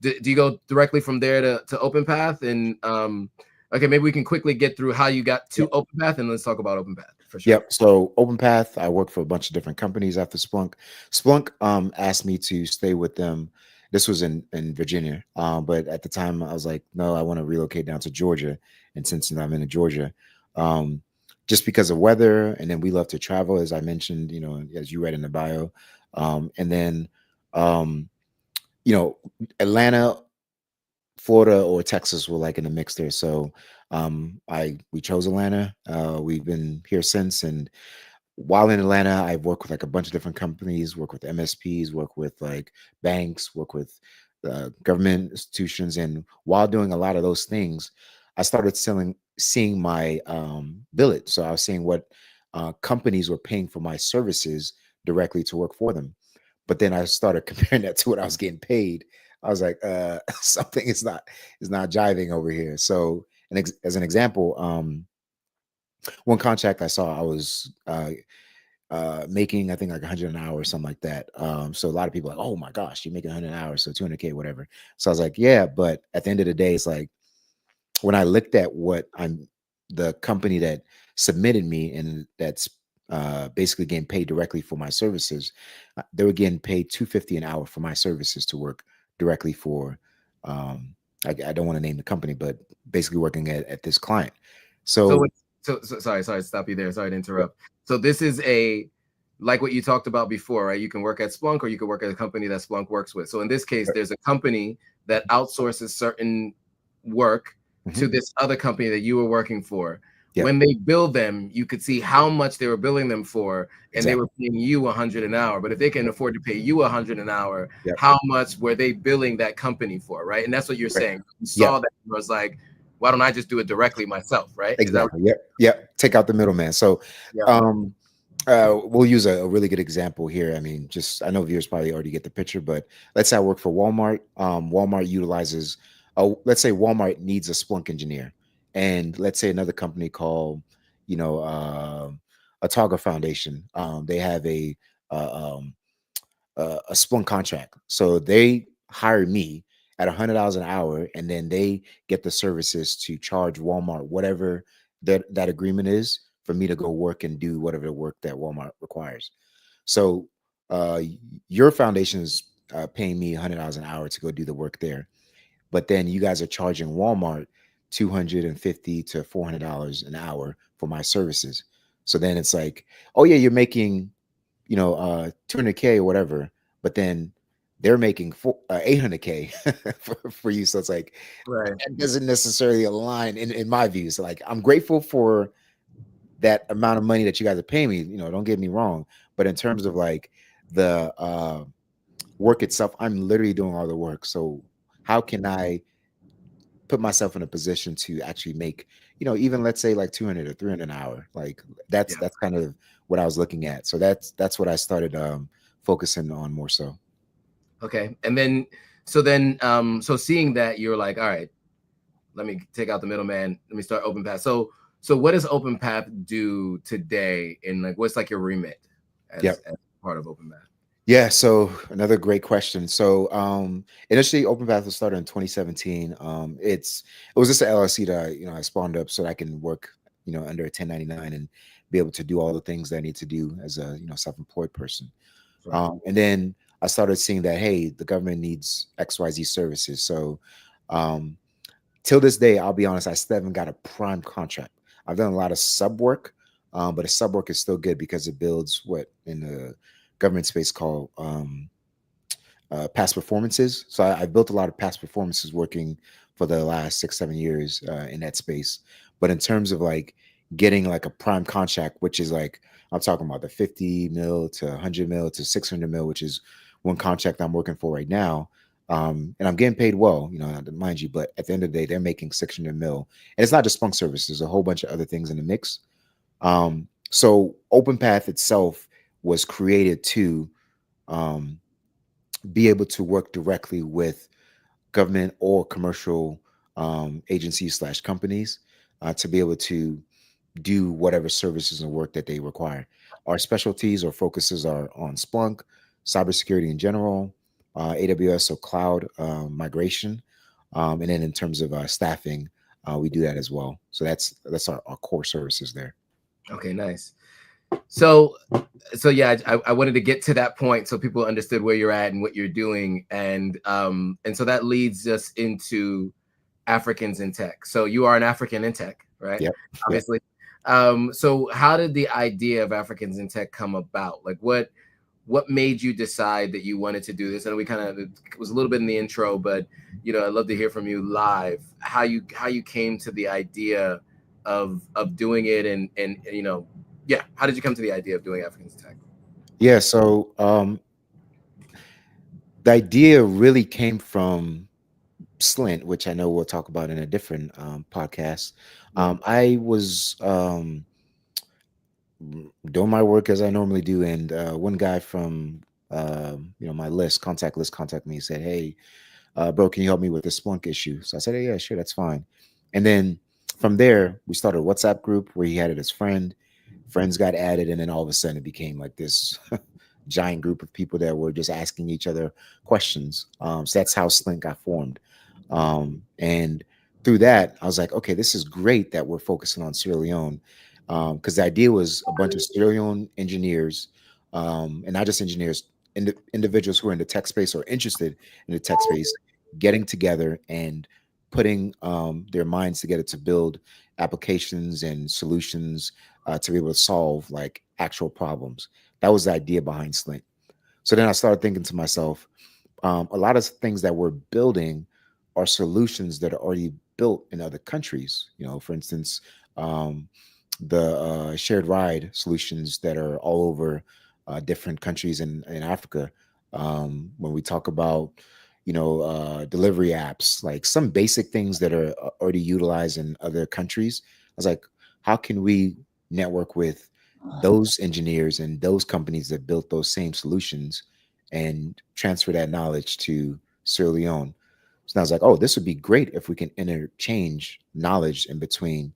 B: Do you go directly from there to Open Path? And okay, maybe we can quickly get through how you got to
C: Yep.
B: Open Path, and let's talk about Open Path for sure.
C: Yep. So OpenPath, I worked for a bunch of different companies after Splunk. Splunk asked me to stay with them This was in Virginia, but at the time I was like, no, I want to relocate down to Georgia, and since I'm in Georgia, um, just because of weather, and then we love to travel, as I mentioned, as you read in the bio, and then um, Atlanta, Florida, or Texas were like in the mix there. So I we chose Atlanta. We've been here since, and while in Atlanta, I've worked with like a bunch of different companies, work with MSPs, work with like banks, work with government institutions. And while doing a lot of those things, I started seeing my billet. So I was seeing what companies were paying for my services directly to work for them. But then I started comparing that to what I was getting paid. I was like, something is not jiving over here. So, as an example, one contract I saw, I was making, I think, like 100 an hour or something like that. So a lot of people are like, oh my gosh, you're making 100 an hour, so 200K, whatever. So I was like, yeah, but at the end of the day, it's like when I looked at the company that submitted me, and that's basically getting paid directly for my services, they were getting paid 250 an hour for my services to work directly for. Um, I don't want to name the company, but basically working at this client.
B: So,
C: So
B: sorry to stop you there. Sorry to interrupt. So this is like what you talked about before, right? You can work at Splunk, or you can work at a company that Splunk works with. So in this case, there's a company that outsources certain work to
C: mhm,
B: this other company that you were working for.
C: yep,
B: When they bill them, you could see how much they were billing them for, and they were
C: exactly.
B: paying you 100 an hour. But if they can afford to pay you 100 an hour,
C: Yep.
B: how much were they billing that company for, right? And that's what you're
C: Right.
B: saying. You saw
C: Yep.
B: that and was like, why don't I just do it directly myself, right? Is that what?
C: Exactly. Yep. Yep. Take out the middleman. So,
B: Yeah.
C: um, we'll use a really good example here. I mean, just I know viewers probably already get the picture, but let's say I work for Walmart. Walmart utilizes, let's say Walmart needs a Splunk engineer, and let's say another company called, you know, Ataga Foundation. They have a Splunk contract. So they hire me at $100 an hour, and then they get the services to charge Walmart whatever that agreement is for me to go work and do whatever the work that Walmart requires. So uh, your foundation is paying me $100 an hour to go do the work there, but then you guys are charging Walmart $250 to $400 an hour for my services. So then it's like, oh yeah, you're making 200K or whatever, but then they're making 800K for you. So it's like
B: Right.
C: that doesn't necessarily align in my view. So like I'm grateful for that amount of money that you guys are paying me. Don't get me wrong, but in terms of like the work itself, I'm literally doing all the work. So how can I put myself in a position to actually make, even let's say like 200 or 300 an hour? Like that's
B: Yeah.
C: that's kind of what I was looking at. So that's what I started focusing on more so.
B: Okay. And then, so seeing that, you're like, all right, let me take out the middleman. Let me start OpenPath. So what does OpenPath do today? And like, what's like your remit
C: Yep.
B: as part of OpenPath?
C: Yeah, so another great question. So initially OpenPath was started in 2017. It was just an LLC that I spawned up so that I can work, under a 1099 and be able to do all the things that I need to do as a, self-employed person.
B: Right.
C: And then I started seeing that, hey, the government needs XYZ services. So um till this day, I'll be honest, I still haven't got a prime contract. I've done a lot of sub work, but a sub work is still good because it builds what in the government space called past performances. So I built a lot of past performances working for the last 6, 7 years in that space. But in terms of like getting like a prime contract, which is like I'm talking about the 50 mil to 100 mil to 600 mil, which is one contract I'm working for right now. And I'm getting paid well, mind you. But at the end of the day, they're making 600 mil, and it's not just Spunk services. There's a whole bunch of other things in the mix. So OpenPath itself was created to um, be able to work directly with government or commercial agencies / companies to be able to do whatever services and work that they require. Our specialties or focuses are on Splunk, cybersecurity in general, AWS or cloud migration, and then in terms of staffing, we do that as well. So that's our core services there.
B: Okay, nice. So so yeah, I wanted to get to that point so people understood where you're at and what you're doing, and so that leads us into Africans in tech. So you are an African in tech, right?
C: Yep. Yep.
B: Obviously. So how did the idea of Africans in tech come about? Like what made you decide that you wanted to do this? And we kind of, it was a little bit in the intro, but I'd love to hear from you live how you came to the idea of doing it, and yeah, how did you come to the idea of doing Africans in tech?
C: Yeah. So the idea really came from Slint, which I know we'll talk about in a different podcast.
B: Mm,
C: I was doing my work as I normally do, and one guy from my list, contact list, contacted me and said, "Hey, bro, can you help me with this Splunk issue?" So I said, "Hey, yeah, sure, that's fine." And then from there, we started a WhatsApp group where he had it as friend. Friends got added, and then all of a sudden, it became like this giant group of people that were just asking each other questions. So that's how Slink got formed. And through that, I was like, okay, this is great that we're focusing on Sierra Leone, because the idea was a bunch of Sierra Leone engineers, and not just engineers, individuals who are in the tech space or interested in the tech space, getting together and putting their minds together to build applications and solutions to be able to solve like actual problems. That was the idea behind Slint. So then I started thinking to myself, a lot of things that we're building are solutions that are already built in other countries. For instance, um, the shared ride solutions that are all over different countries in Africa. When we talk about, delivery apps, like some basic things that are already utilized in other countries. I was like, how can we network with those engineers and those companies that built those same solutions and transfer that knowledge to Sierra Leone? So I was like, oh, this would be great if we can interchange knowledge in between,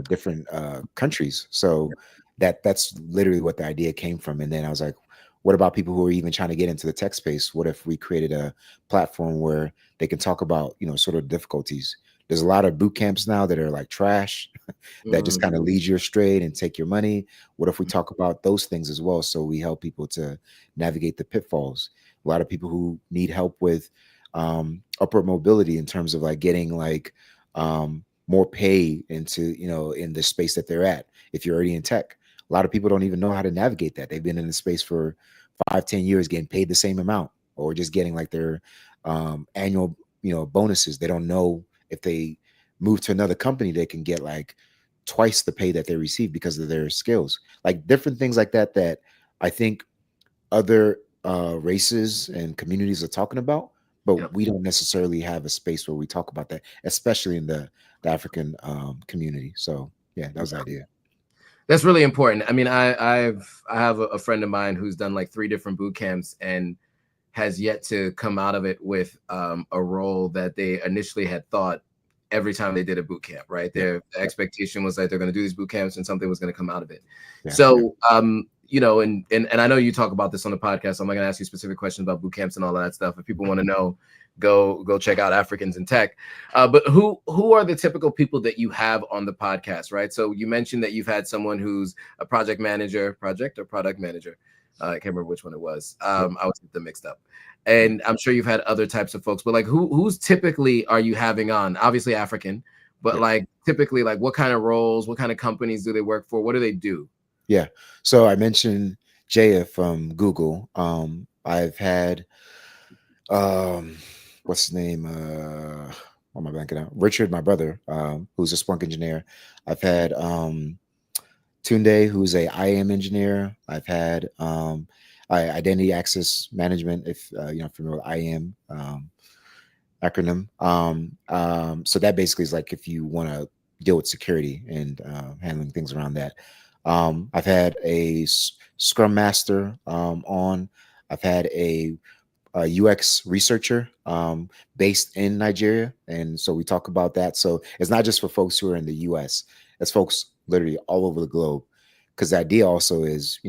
C: different countries. So that's literally what the idea came from. And then I was like, what about people who are even trying to get into the tech space? What if we created a platform where they can talk about, sort of difficulties? There's a lot of boot camps now that are like trash that just
B: mm,
C: kind of lead you astray and take your money. What if we talk about those things as well? So we help people to navigate the pitfalls. A lot of people who need help with upward mobility in terms of like getting like more pay into, in the space that they're at. If you're already in tech, a lot of people don't even know how to navigate that. They've been in the space for 5, 10 years, getting paid the same amount, or just getting like their annual, bonuses. They don't know if they move to another company, they can get like twice the pay that they receive because of their skills. Like different things like that that I think other races and communities are talking about, but
B: yep.
C: we don't necessarily have a space where we talk about that, especially in the African community. So yeah, that was the idea.
B: That's really important. I mean, I have a friend of mine who's done like 3 different boot camps and has yet to come out of it with a role that they initially had thought every time they did a boot camp, right?
C: Yep.
B: Their
C: Yep.
B: expectation was that they're going to do these boot camps and something was going to come out of it.
C: Yeah. Yeah.
B: So, and I know you talk about this on the podcast. So I'm not going to ask you specific questions about boot camps and all of that stuff. If people want to know, go check out Africans in Tech. But who are the typical people that you have on the podcast, right? So you mentioned that you've had someone who's a project manager, project or product manager. I can't remember which one it was.
C: Yep.
B: I was them mixed up. And I'm sure you've had other types of folks, but like who's typically are you having on? Obviously African, but
C: Yep.
B: like typically like what kind of roles, what kind of companies do they work for? What do they do?
C: Yeah. So I mentioned Jaya from Google. I've had um what's his name? What am I blanking out? Richard, my brother, who's a Splunk engineer. I've had Tunde, who's a IAM engineer. I've had identity access management, if familiar with IAM acronym. So that basically is like if you want to deal with security and handling things around that. I've had a Scrum Master on. I've had a UX researcher based in Nigeria, and so we talk about that. So it's not just for folks who are in the U.S. It's folks literally all over the globe. Because the idea also is,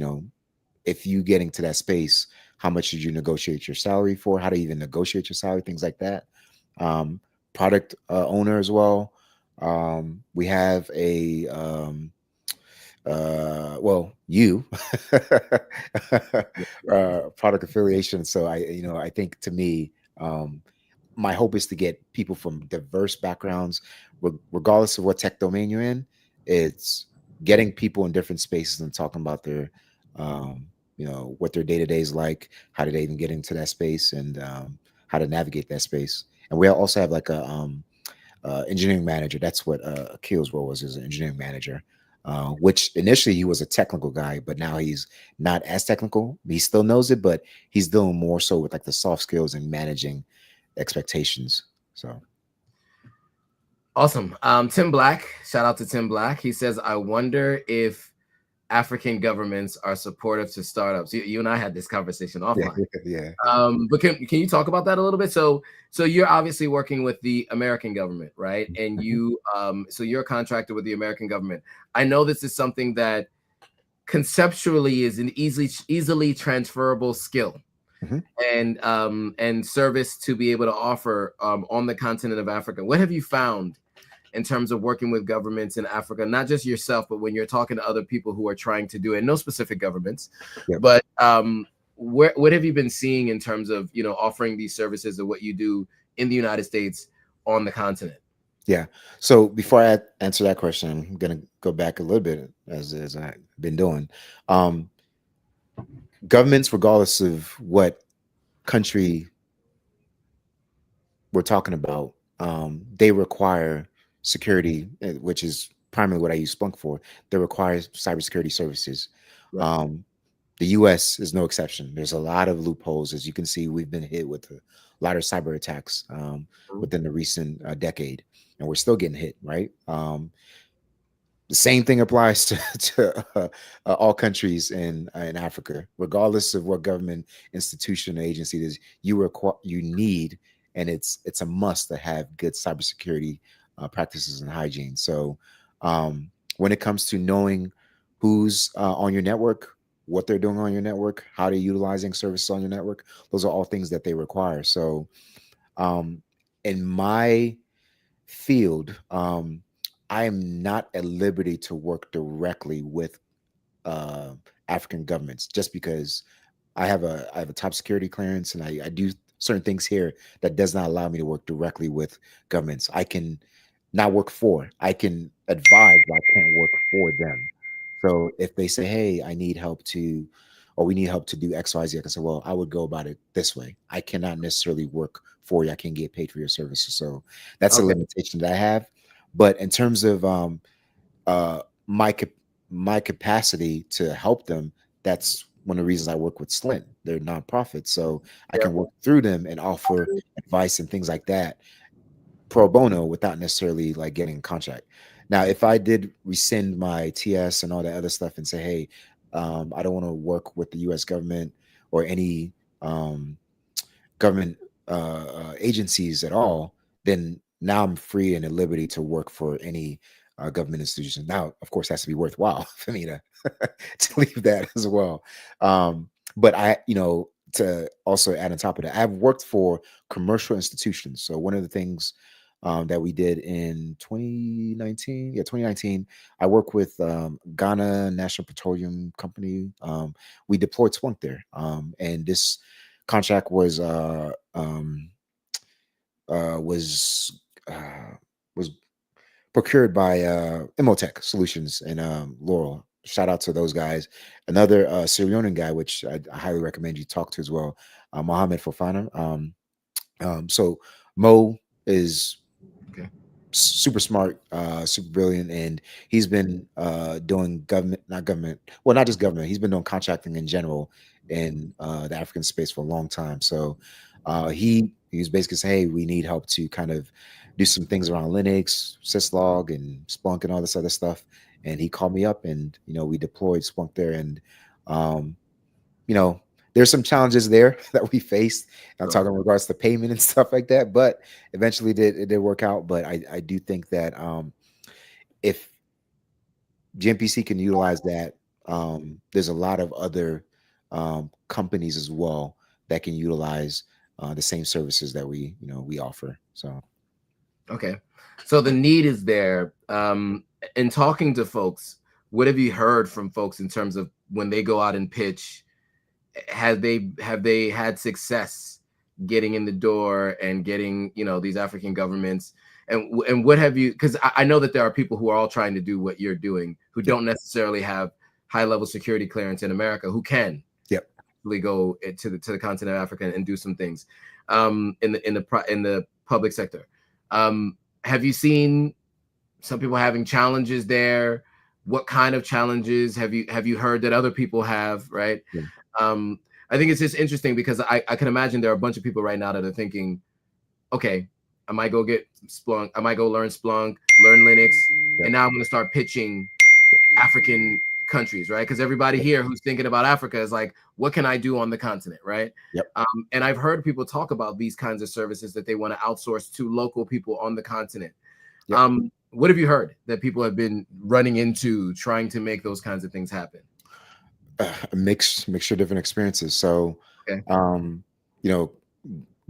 C: if you get into that space, how much did you negotiate your salary for? How to even negotiate your salary, things like that. Um, Product owner as well. We have well, you product affiliation. So I think to me, my hope is to get people from diverse backgrounds, regardless of what tech domain you're in. It's getting people in different spaces and talking about their, what their day to day is like, how did they even get into that space, and how to navigate that space. And we also have like a engineering manager. That's what Akil's role was, as an engineering manager. Which initially he was a technical guy, but now he's not as technical. He still knows it, but he's doing more so with like the soft skills and managing expectations. So
B: Awesome. Tim Black, shout out to Tim Black. He says, I wonder if African governments are supportive to startups. You and I had this conversation
C: yeah,
B: offline.
C: yeah.
B: But can you talk about that a little bit? So you're obviously working with the American government, right? And
C: Mhm.
B: you so you're a contractor with the American government. I know this is something that conceptually is an easily transferable skill
C: Mhm.
B: and service to be able to offer on the continent of Africa. What have you found in terms of working with governments in Africa, not just yourself, but when you're talking to other people who are trying to do it, no specific governments,
C: Yep.
B: but what have you been seeing in terms of, offering these services or what you do in the United States on the continent?
C: Yeah. So before I answer that question, I'm gonna go back a little bit, as I've been doing. Um, Governments, regardless of what country we're talking about, they require security, which is primarily what I use Splunk for. They require cybersecurity services.
B: Right.
C: Um, the U.S. is no exception. There's a lot of loopholes, as you can see. We've been hit with a lot of cyber attacks within the recent decade, and we're still getting hit. Right. The same thing applies to, all countries in Africa, regardless of what government institution or agency it is. You need, and it's a must to have good cybersecurity practices and hygiene. So, when it comes to knowing who's on your network, what they're doing on your network, how they're utilizing services on your network, those are all things that they require. So, um, in my field, I am not at liberty to work directly with uh, African governments, just because I have a top security clearance, and I do certain things here that does not allow me to work directly with governments. I can not work for. I can advise, but I can't work for them. So if they say, "Hey, I need help to," or "We need help to do X, Y, Z," I can say, "Well, I would go about it this way. I cannot necessarily work for you. I can get paid for your services." So that's a
B: Okay.
C: limitation that I have. But in terms of uh, my my capacity to help them, that's one of the reasons I work with Slint. They're nonprofits, so I
B: Yeah.
C: can work through them and offer advice and things like that pro bono without necessarily like getting a contract. Now, if I did rescind my TS and all that other stuff and say, "Hey, I don't want to work with the U.S. government or any um, government agencies at all," then now I'm free and at liberty to work for any government institution. Now, of course, it has to be worthwhile for me to to leave that as well. But to also add on top of that, I've worked for commercial institutions. So one of the things that we did in 2019, yeah, 2019, I worked with Ghana National Petroleum Company. We deployed Splunk there, and this contract was was procured by Imotech Solutions in Laurel. Shout out to those guys. Another Syrian guy, which I highly recommend you talk to as well, Mohammed Fofana. So Mo is
B: Okay.
C: super smart, super brilliant, and he's been doing government, not government, well, not just government. He's been doing contracting in general in the African space for a long time. So he was basically saying, "Hey, we need help to kind of do some things around Linux, syslog, and Splunk, and all this other stuff." And he called me up, and we deployed Splunk there, and um, you know, there's some challenges there that we faced. I'm
B: Sure.
C: talking in regards to payment and stuff like that, but eventually it did work out. But I do think that if GMPC can utilize that, there's a lot of other companies as well that can utilize the same services that we offer. So
B: Okay. So the need is there. In talking to folks, what have you heard from folks in terms of when they go out and pitch? Have they had success getting in the door and getting, these African governments? And what have you, because I know that there are people who are all trying to do what you're doing, who
C: Yep.
B: don't necessarily have high level security clearance in America, who can
C: Yep.
B: really go to the continent of Africa and do some things in the public sector. Have you seen some people having challenges there? What kind of challenges have you heard that other people have, right?
C: Yeah.
B: I think it's just interesting because I can imagine there are a bunch of people right now that are thinking, okay, I might go get Splunk, I might go learn Splunk, learn Linux,
C: Yep.
B: and now I'm going to start pitching African countries, right? Because everybody
C: Yep.
B: here who's thinking about Africa is like, what can I do on the continent, right?
C: Yep.
B: And I've heard people talk about these kinds of services that they want to outsource to local people on the continent.
C: Yep.
B: What have you heard that people have been running into trying to make those kinds of things happen?
C: A mixture of different experiences. So,
B: Okay.
C: you know,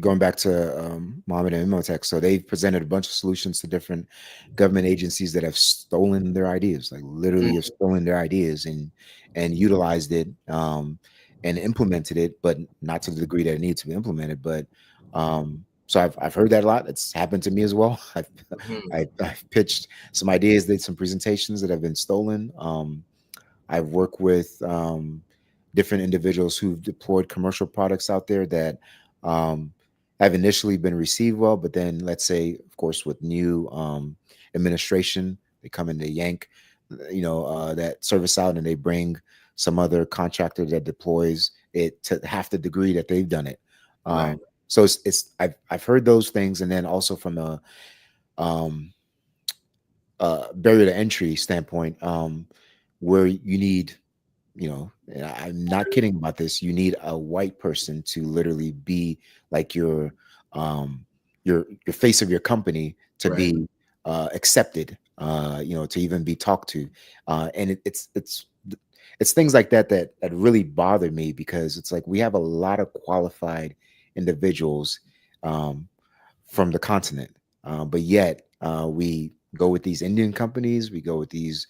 C: going back to Mohammed and Imotech, so they've presented a bunch of solutions to different government agencies that have stolen their ideas, like literally have stolen their ideas and utilized it and implemented it, but not to the degree that it needs to be implemented. But so I've heard that a lot. It's happened to me as well. I've pitched some ideas, did some presentations that have been stolen. I've worked with different individuals who've deployed commercial products out there that have initially been received well, but then let's say, of course, with new administration, they come in, they yank, that service out, and they bring some other contractor that deploys it to half the degree that they've done it.
B: Right.
C: So I've heard those things, and then also from a barrier to entry standpoint, where you need, and I'm not kidding about this, you need a white person to literally be like your face of your company to
B: Right.
C: be accepted, to even be talked to, and it's things like that really bother me, because it's like we have a lot of qualified individuals from the continent, but yet we go with these Indian companies, we go with these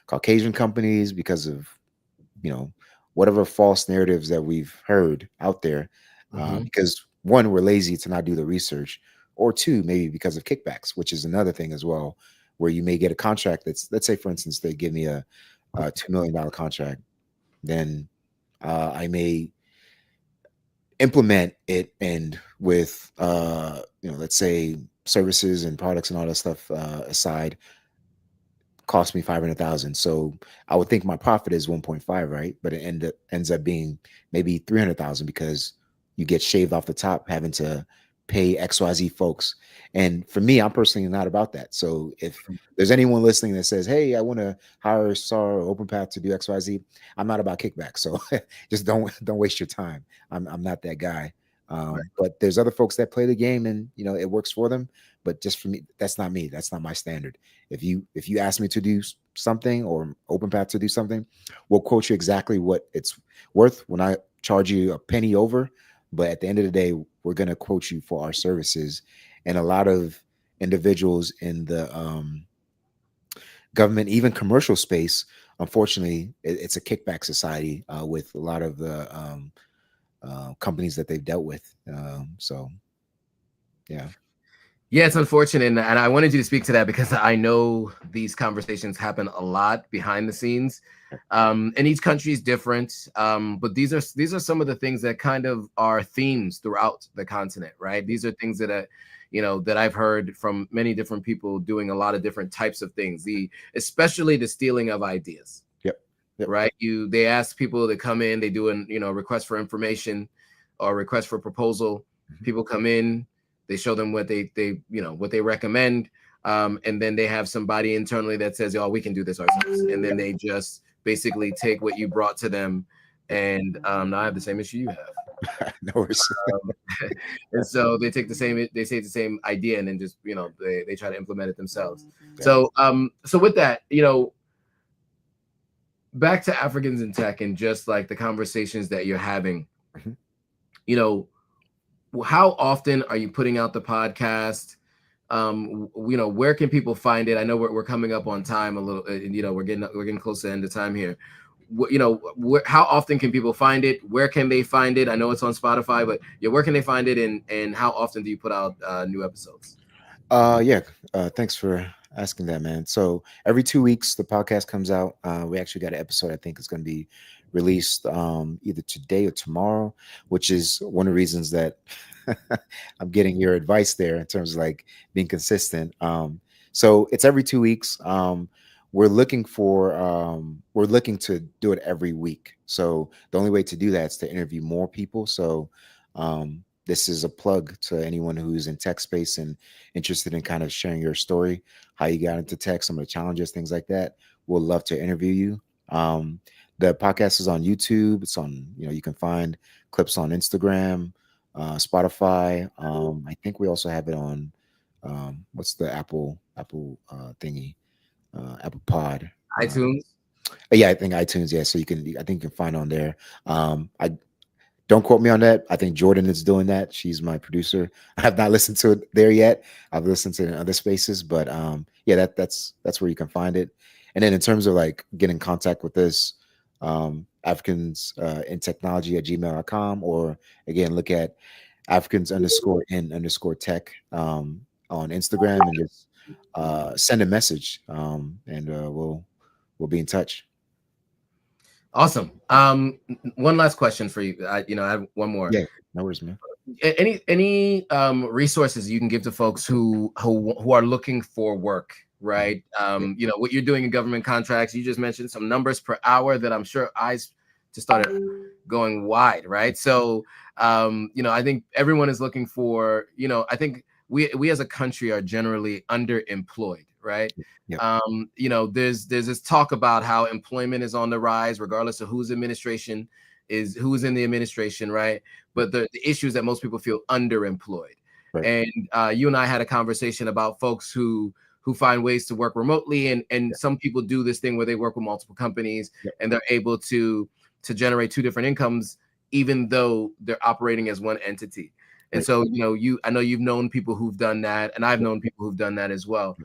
C: Caucasian companies because of whatever false narratives that we've heard out there, because one, we're lazy to not do the research, or two, maybe because of kickbacks, which is another thing as well, where you may get a contract that's, let's say for instance, they give me a $2 million contract, then I may implement it, and with let's say services and products and all that stuff aside, cost me 500,000. So I would think my profit is 1.5, right? But it ends up being maybe 300,000, because you get shaved off the top having to pay XYZ folks. And for me, I'm personally not about that. So if there's anyone listening that says, hey, I want to hire Sahr or OpenPath to do XYZ, I'm not about kickback. So just don't waste your time. I'm not that guy.
B: Right.
C: But there's other folks that play the game, and it works for them. But just for me, that's not me. That's not my standard. If you ask me to do something, or OpenPath to do something, we'll quote you exactly what it's worth when I charge you a penny over. But at the end of the day, we're going to quote you for our services. And a lot of individuals in the government, even commercial space, unfortunately, it's a kickback society with a lot of the companies that they've dealt with. So, yeah.
B: Yeah, it's unfortunate, and I wanted you to speak to that because I know these conversations happen a lot behind the scenes, and each country is different. But these are some of the things that kind of are themes throughout the continent, right? These are things that that I've heard from many different people doing a lot of different types of things. Especially the stealing of ideas.
C: Yep.
B: Right. They ask people to come in. They do an request for information or request for proposal. People come in. They show them what they what they recommend, and then they have somebody internally that says, "Oh, we can do this ourselves," and then they just basically take what you brought to them, and now I have the same issue you have.
C: No worries.
B: And so they take they say the same idea, and then just they try to implement it themselves.
C: Yeah.
B: So with that, back to Africans in Tech and just like the conversations that you're having, how often are you putting out the podcast? where can people find it? I know we're coming up on time a little, we're getting close to the end of time here. How often can people find it? Where can they find it? I know it's on Spotify, but yeah, where can they find it? And how often do you put out new episodes?
C: Yeah. Thanks for asking that, man. So every 2 weeks, the podcast comes out. We actually got an episode. I think is going to be released either today or tomorrow, which is one of the reasons that I'm getting your advice there in terms of like being consistent. So it's every 2 weeks. We're looking to do it every week. So the only way to do that is to interview more people. So this is a plug to anyone who's in tech space and interested in kind of sharing your story, how you got into tech, some of the challenges, things like that. We'll love to interview you. The podcast is on YouTube. It's on, you can find clips on Instagram, Spotify. I think we also have it on what's the Apple thingy, Apple Pod.
B: iTunes.
C: Yeah, I think iTunes. Yeah, so I think you can find on there. I don't quote me on that. I think Jordan is doing that. She's my producer. I have not listened to it there yet. I've listened to it in other spaces, but yeah, that's where you can find it. And then in terms of like getting in contact with us, Africans in technology at gmail.com, or again, look at Africans _in _tech on Instagram, and just send a message, and we'll be in touch.
B: Awesome. One last question for you. I have one more.
C: Yeah, no worries, man.
B: Any resources you can give to folks who are looking for work, right? What you're doing in government contracts. You just mentioned some numbers per hour that I'm sure eyes just started going wide, right? So I think everyone is looking for, I think we as a country are generally underemployed, right?
C: Yeah.
B: There's this talk about how employment is on the rise, regardless of who's in the administration, right? But the issue is that most people feel underemployed.
C: Right.
B: And you and I had a conversation about folks who find ways to work remotely, and some people do this thing where they work with multiple companies, and they're able to generate two different incomes, even though they're operating as one entity. And
C: Right.
B: so, I know you've known people who've done that, and I've known people who've done that as well.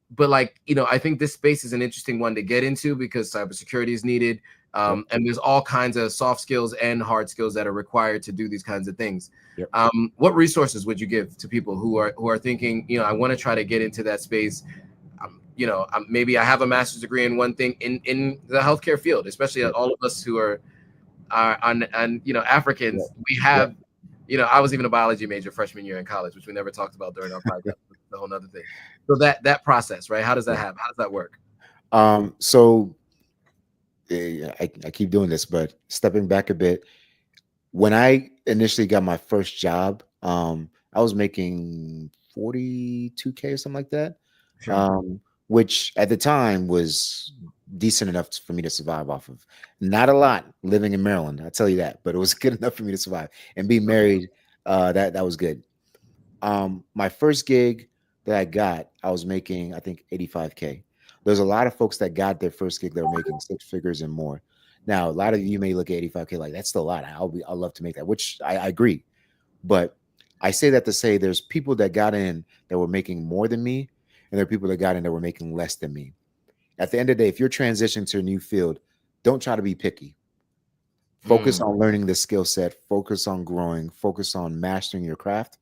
B: But I think this space is an interesting one to get into because cybersecurity is needed. And there's all kinds of soft skills and hard skills that are required to do these kinds of things.
C: Yep.
B: What resources would you give to people who are thinking, I want to try to get into that space? Maybe I have a master's degree in one thing in the healthcare field, especially all of us who are Africans. We have, I was even a biology major freshman year in college, which we never talked about during our podcast. It's a whole other thing. So that process, right? How does that happen? How does that work?
C: So I keep doing this, but stepping back a bit, when I initially got my first job, I was making 42K or something like that.
B: Sure.
C: Which at the time was decent enough for me to survive off of. Not a lot living in Maryland, I tell you that, but it was good enough for me to survive and be married. That was good. My first gig that I got, I was making, I think, 85K. There's a lot of folks that got their first gig that were making six figures and more. Now, a lot of you may look at 85K like that's still a lot. I'll love to make that, which I agree. But I say that to say there's people that got in that were making more than me, and there are people that got in that were making less than me. At the end of the day, if you're transitioning to a new field, don't try to be picky. Focus on learning the skill set, focus on growing, focus on mastering your craft.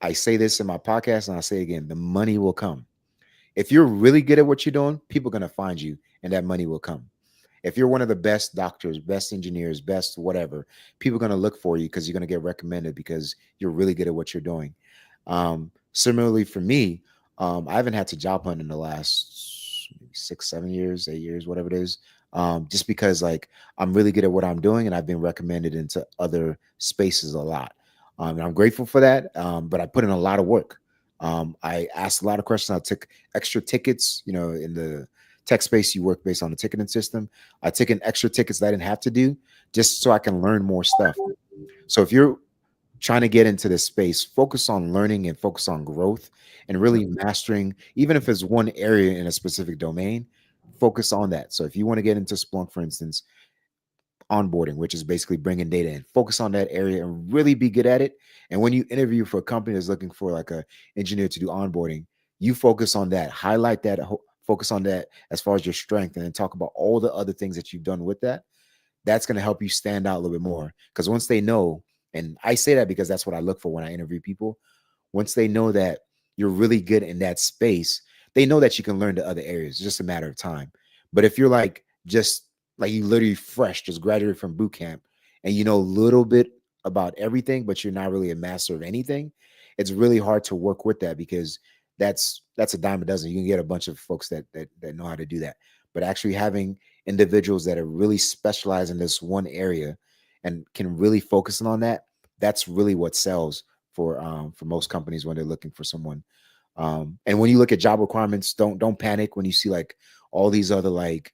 C: I say this in my podcast and I say again, the money will come. If you're really good at what you're doing, people are going to find you and that money will come. If you're one of the best doctors, best engineers, best whatever, people are going to look for you because you're going to get recommended because you're really good at what you're doing. Similarly for me, I haven't had to job hunt in the last 6, 7 years, 8 years, whatever it is. Just because like I'm really good at what I'm doing and I've been recommended into other spaces a lot. And I'm grateful for that. But I put in a lot of work. I asked a lot of questions. I took extra tickets, in the tech space, you work based on the ticketing system. I took in extra tickets that I didn't have to do just so I can learn more stuff. So if you're trying to get into this space, focus on learning and focus on growth and really mastering, even if it's one area in a specific domain, focus on that. So if you want to get into Splunk, for instance, onboarding, which is basically bringing data in. Focus on that area and really be good at it. And when you interview for a company that's looking for like a engineer to do onboarding, you focus on that, highlight that, focus on that as far as your strength, and then talk about all the other things that you've done with that. That's going to help you stand out a little bit more. Because once they know, and I say that because that's what I look for when I interview people, once they know that you're really good in that space, they know that you can learn to other areas. It's just a matter of time. But if you're like just like you literally fresh, just graduated from boot camp, and you know a little bit about everything, but you're not really a master of anything, it's really hard to work with that because that's a dime a dozen. You can get a bunch of folks that know how to do that. But actually having individuals that are really specialized in this one area and can really focus on that, that's really what sells for most companies when they're looking for someone. And when you look at job requirements, don't panic when you see like all these other like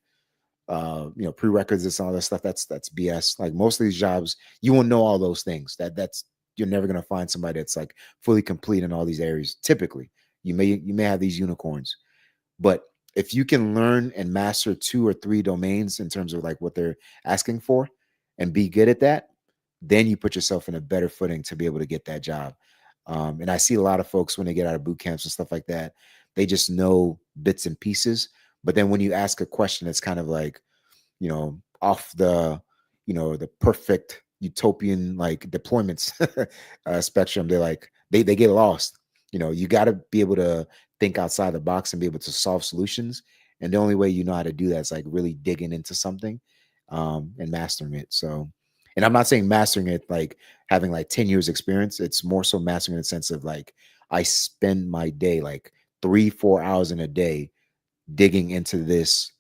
C: prerequisites and all that stuff. That's BS. Like most of these jobs, you won't know all those things. That's you're never gonna find somebody that's like fully complete in all these areas. Typically, you may have these unicorns, but if you can learn and master 2 or 3 domains in terms of like what they're asking for and be good at that, then you put yourself in a better footing to be able to get that job. And I see a lot of folks when they get out of boot camps and stuff like that, they just know bits and pieces. But then when you ask a question that's kind of like, off the perfect utopian like deployments spectrum, they get lost. You got to be able to think outside the box and be able to solve solutions. And the only way you know how to do that is like really digging into something and mastering it. So, and I'm not saying mastering it like having like 10 years experience. It's more so mastering in the sense of like I spend my day like 3-4 hours in a day digging into this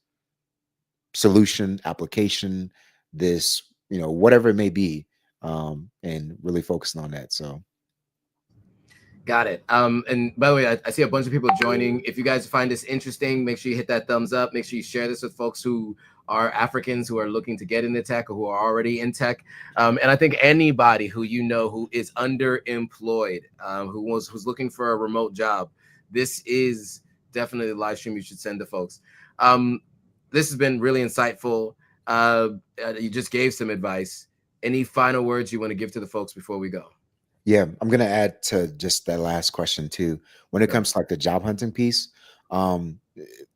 C: solution, application, this, whatever it may be, and really focusing on that. So
B: Got it. And by the way, I see a bunch of people joining. If you guys find this interesting, make sure you hit that thumbs up. Make sure you share this with folks who are Africans who are looking to get into tech or who are already in tech. And I think anybody who who is underemployed, who's looking for a remote job, this is definitely the live stream you should send to folks. This has been really insightful. You just gave some advice. Any final words you want to give to the folks before we go?
C: yeah, I'm gonna add to just that last question too. When it comes to like the job hunting piece,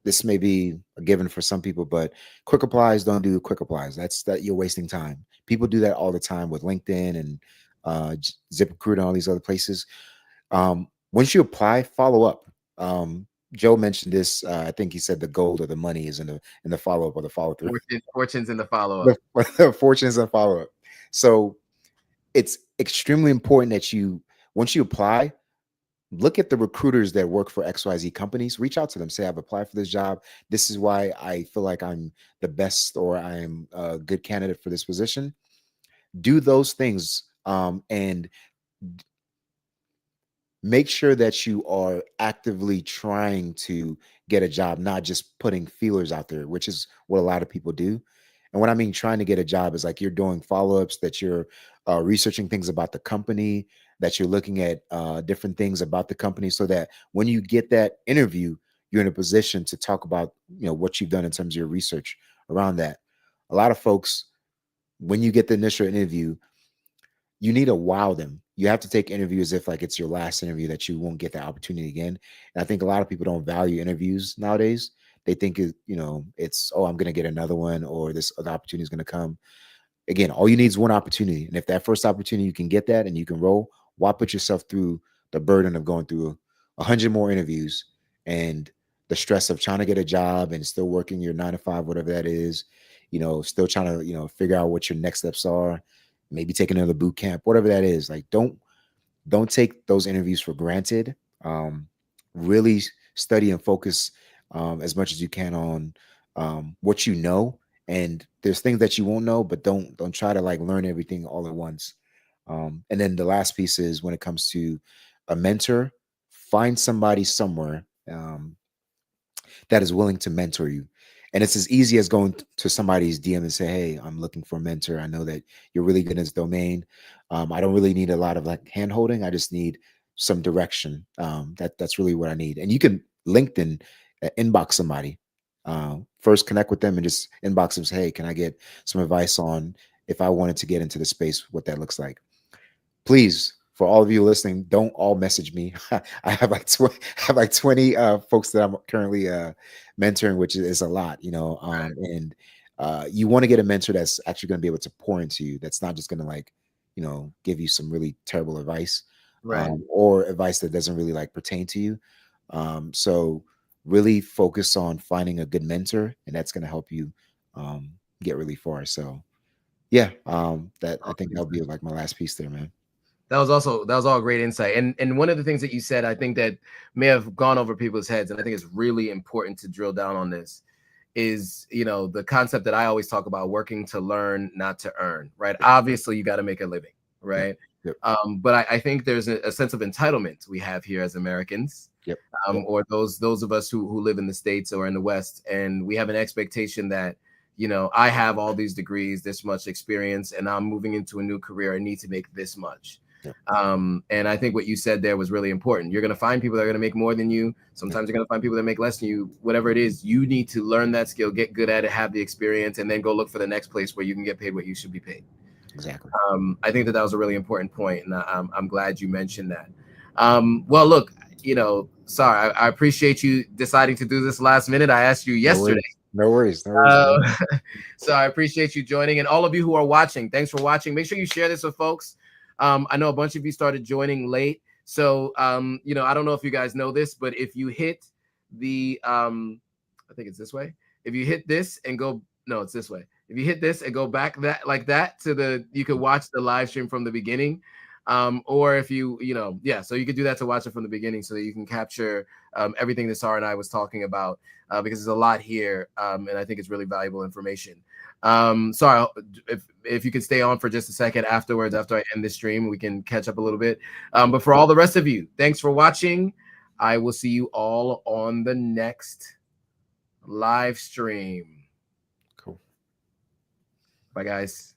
C: this may be a given for some people, but quick applies, don't do quick applies. That you're wasting time. People do that all the time with LinkedIn and ZipRecruiter and all these other places. Once you apply, follow up. Joe mentioned this. I think he said the gold or the money is in the follow up or the follow through.
B: Fortunes in the follow up.
C: The fortunes and follow up. So it's extremely important that once you apply, look at the recruiters that work for XYZ companies, reach out to them, say, I've applied for this job. This is why I feel like I'm the best or I'm a good candidate for this position. Do those things and make sure that you are actively trying to get a job, not just putting feelers out there, which is what a lot of people do. And what I mean trying to get a job is like you're doing follow-ups, that you're researching things about the company, that you're looking at different things about the company so that when you get that interview, you're in a position to talk about, what you've done in terms of your research around that. A lot of folks, when you get the initial interview, you need to wow them. You have to take interviews as if like it's your last interview, that you won't get the opportunity again. And I think a lot of people don't value interviews nowadays. They think it's, oh, I'm going to get another one, or this other opportunity is going to come. Again, all you need is one opportunity. And if that first opportunity you can get that and you can roll, why put yourself through the burden of going through 100 more interviews and the stress of trying to get a job and still working your 9 to 5, whatever that is, still trying to, figure out what your next steps are, maybe take another boot camp, whatever that is. Like, don't take those interviews for granted. Really study and focus as much as you can on what you know. And there's things that you won't know, but don't try to like learn everything all at once. And then the last piece is when it comes to a mentor, find somebody somewhere that is willing to mentor you. And it's as easy as going to somebody's DM and say, hey, I'm looking for a mentor. I know that you're really good in this domain. I don't really need a lot of like hand holding. I just need some direction. That's really what I need. And you can LinkedIn inbox somebody first connect with them and just inbox them, say, hey, can I get some advice on if I wanted to get into the space, what that looks like. Please, for all of you listening, don't all message me. I have like 20, I have like 20 folks that I'm currently mentoring, which is a lot, you know. And you want to get a mentor that's actually going to be able to pour into you. That's not just going to like, you know, give you some really terrible advice,
B: Right.
C: or advice that doesn't really like pertain to you. So really focus on finding a good mentor, and that's going to help you get really far. So yeah, that I think that'll be like my last piece there, man.
B: That was all great insight. And one of the things that you said, I think that may have gone over people's heads, and I think it's really important to drill down on this, is, you know, the concept that I always talk about, working to learn, not to earn, right? Obviously, you got to make a living, right?
C: Yep.
B: But I think there's a sense of entitlement we have here as Americans,
C: Yep.
B: or those of us who live in the States or in the West, and we have an expectation that, you know, I have all these degrees, this much experience, and I'm moving into a new career. I need to make this much. And I think what you said there was really important. You're going to find people that are going to make more than you. Sometimes you're going to find people that make less than you. Whatever it is, you need to learn that skill, get good at it, have the experience, and then go look for the next place where you can get paid what you should be paid.
C: Exactly.
B: I think that was a really important point, and I'm glad you mentioned that. Well, look, you know, Sahr, I appreciate you deciding to do this last minute. I asked you yesterday.
C: No worries.
B: So I appreciate you joining, and all of you who are watching, thanks for watching. Make sure you share this with folks. I know a bunch of you started joining late, so you know, I don't know if you guys know this, but if you hit the I think it's this way. If you hit this and go, no, it's this way. If you hit this and go back that to the, you could watch the live stream from the beginning. Or if you know, yeah, so you could do that to watch it from the beginning, so that you can capture everything that Sahr and I was talking about, because there's a lot here, and I think it's really valuable information. Sorry, if you could stay on for just a second afterwards, after I end this stream, we can catch up a little bit. But for all the rest of you, thanks for watching. I will see you all on the next live stream.
C: Cool.
B: Bye, guys.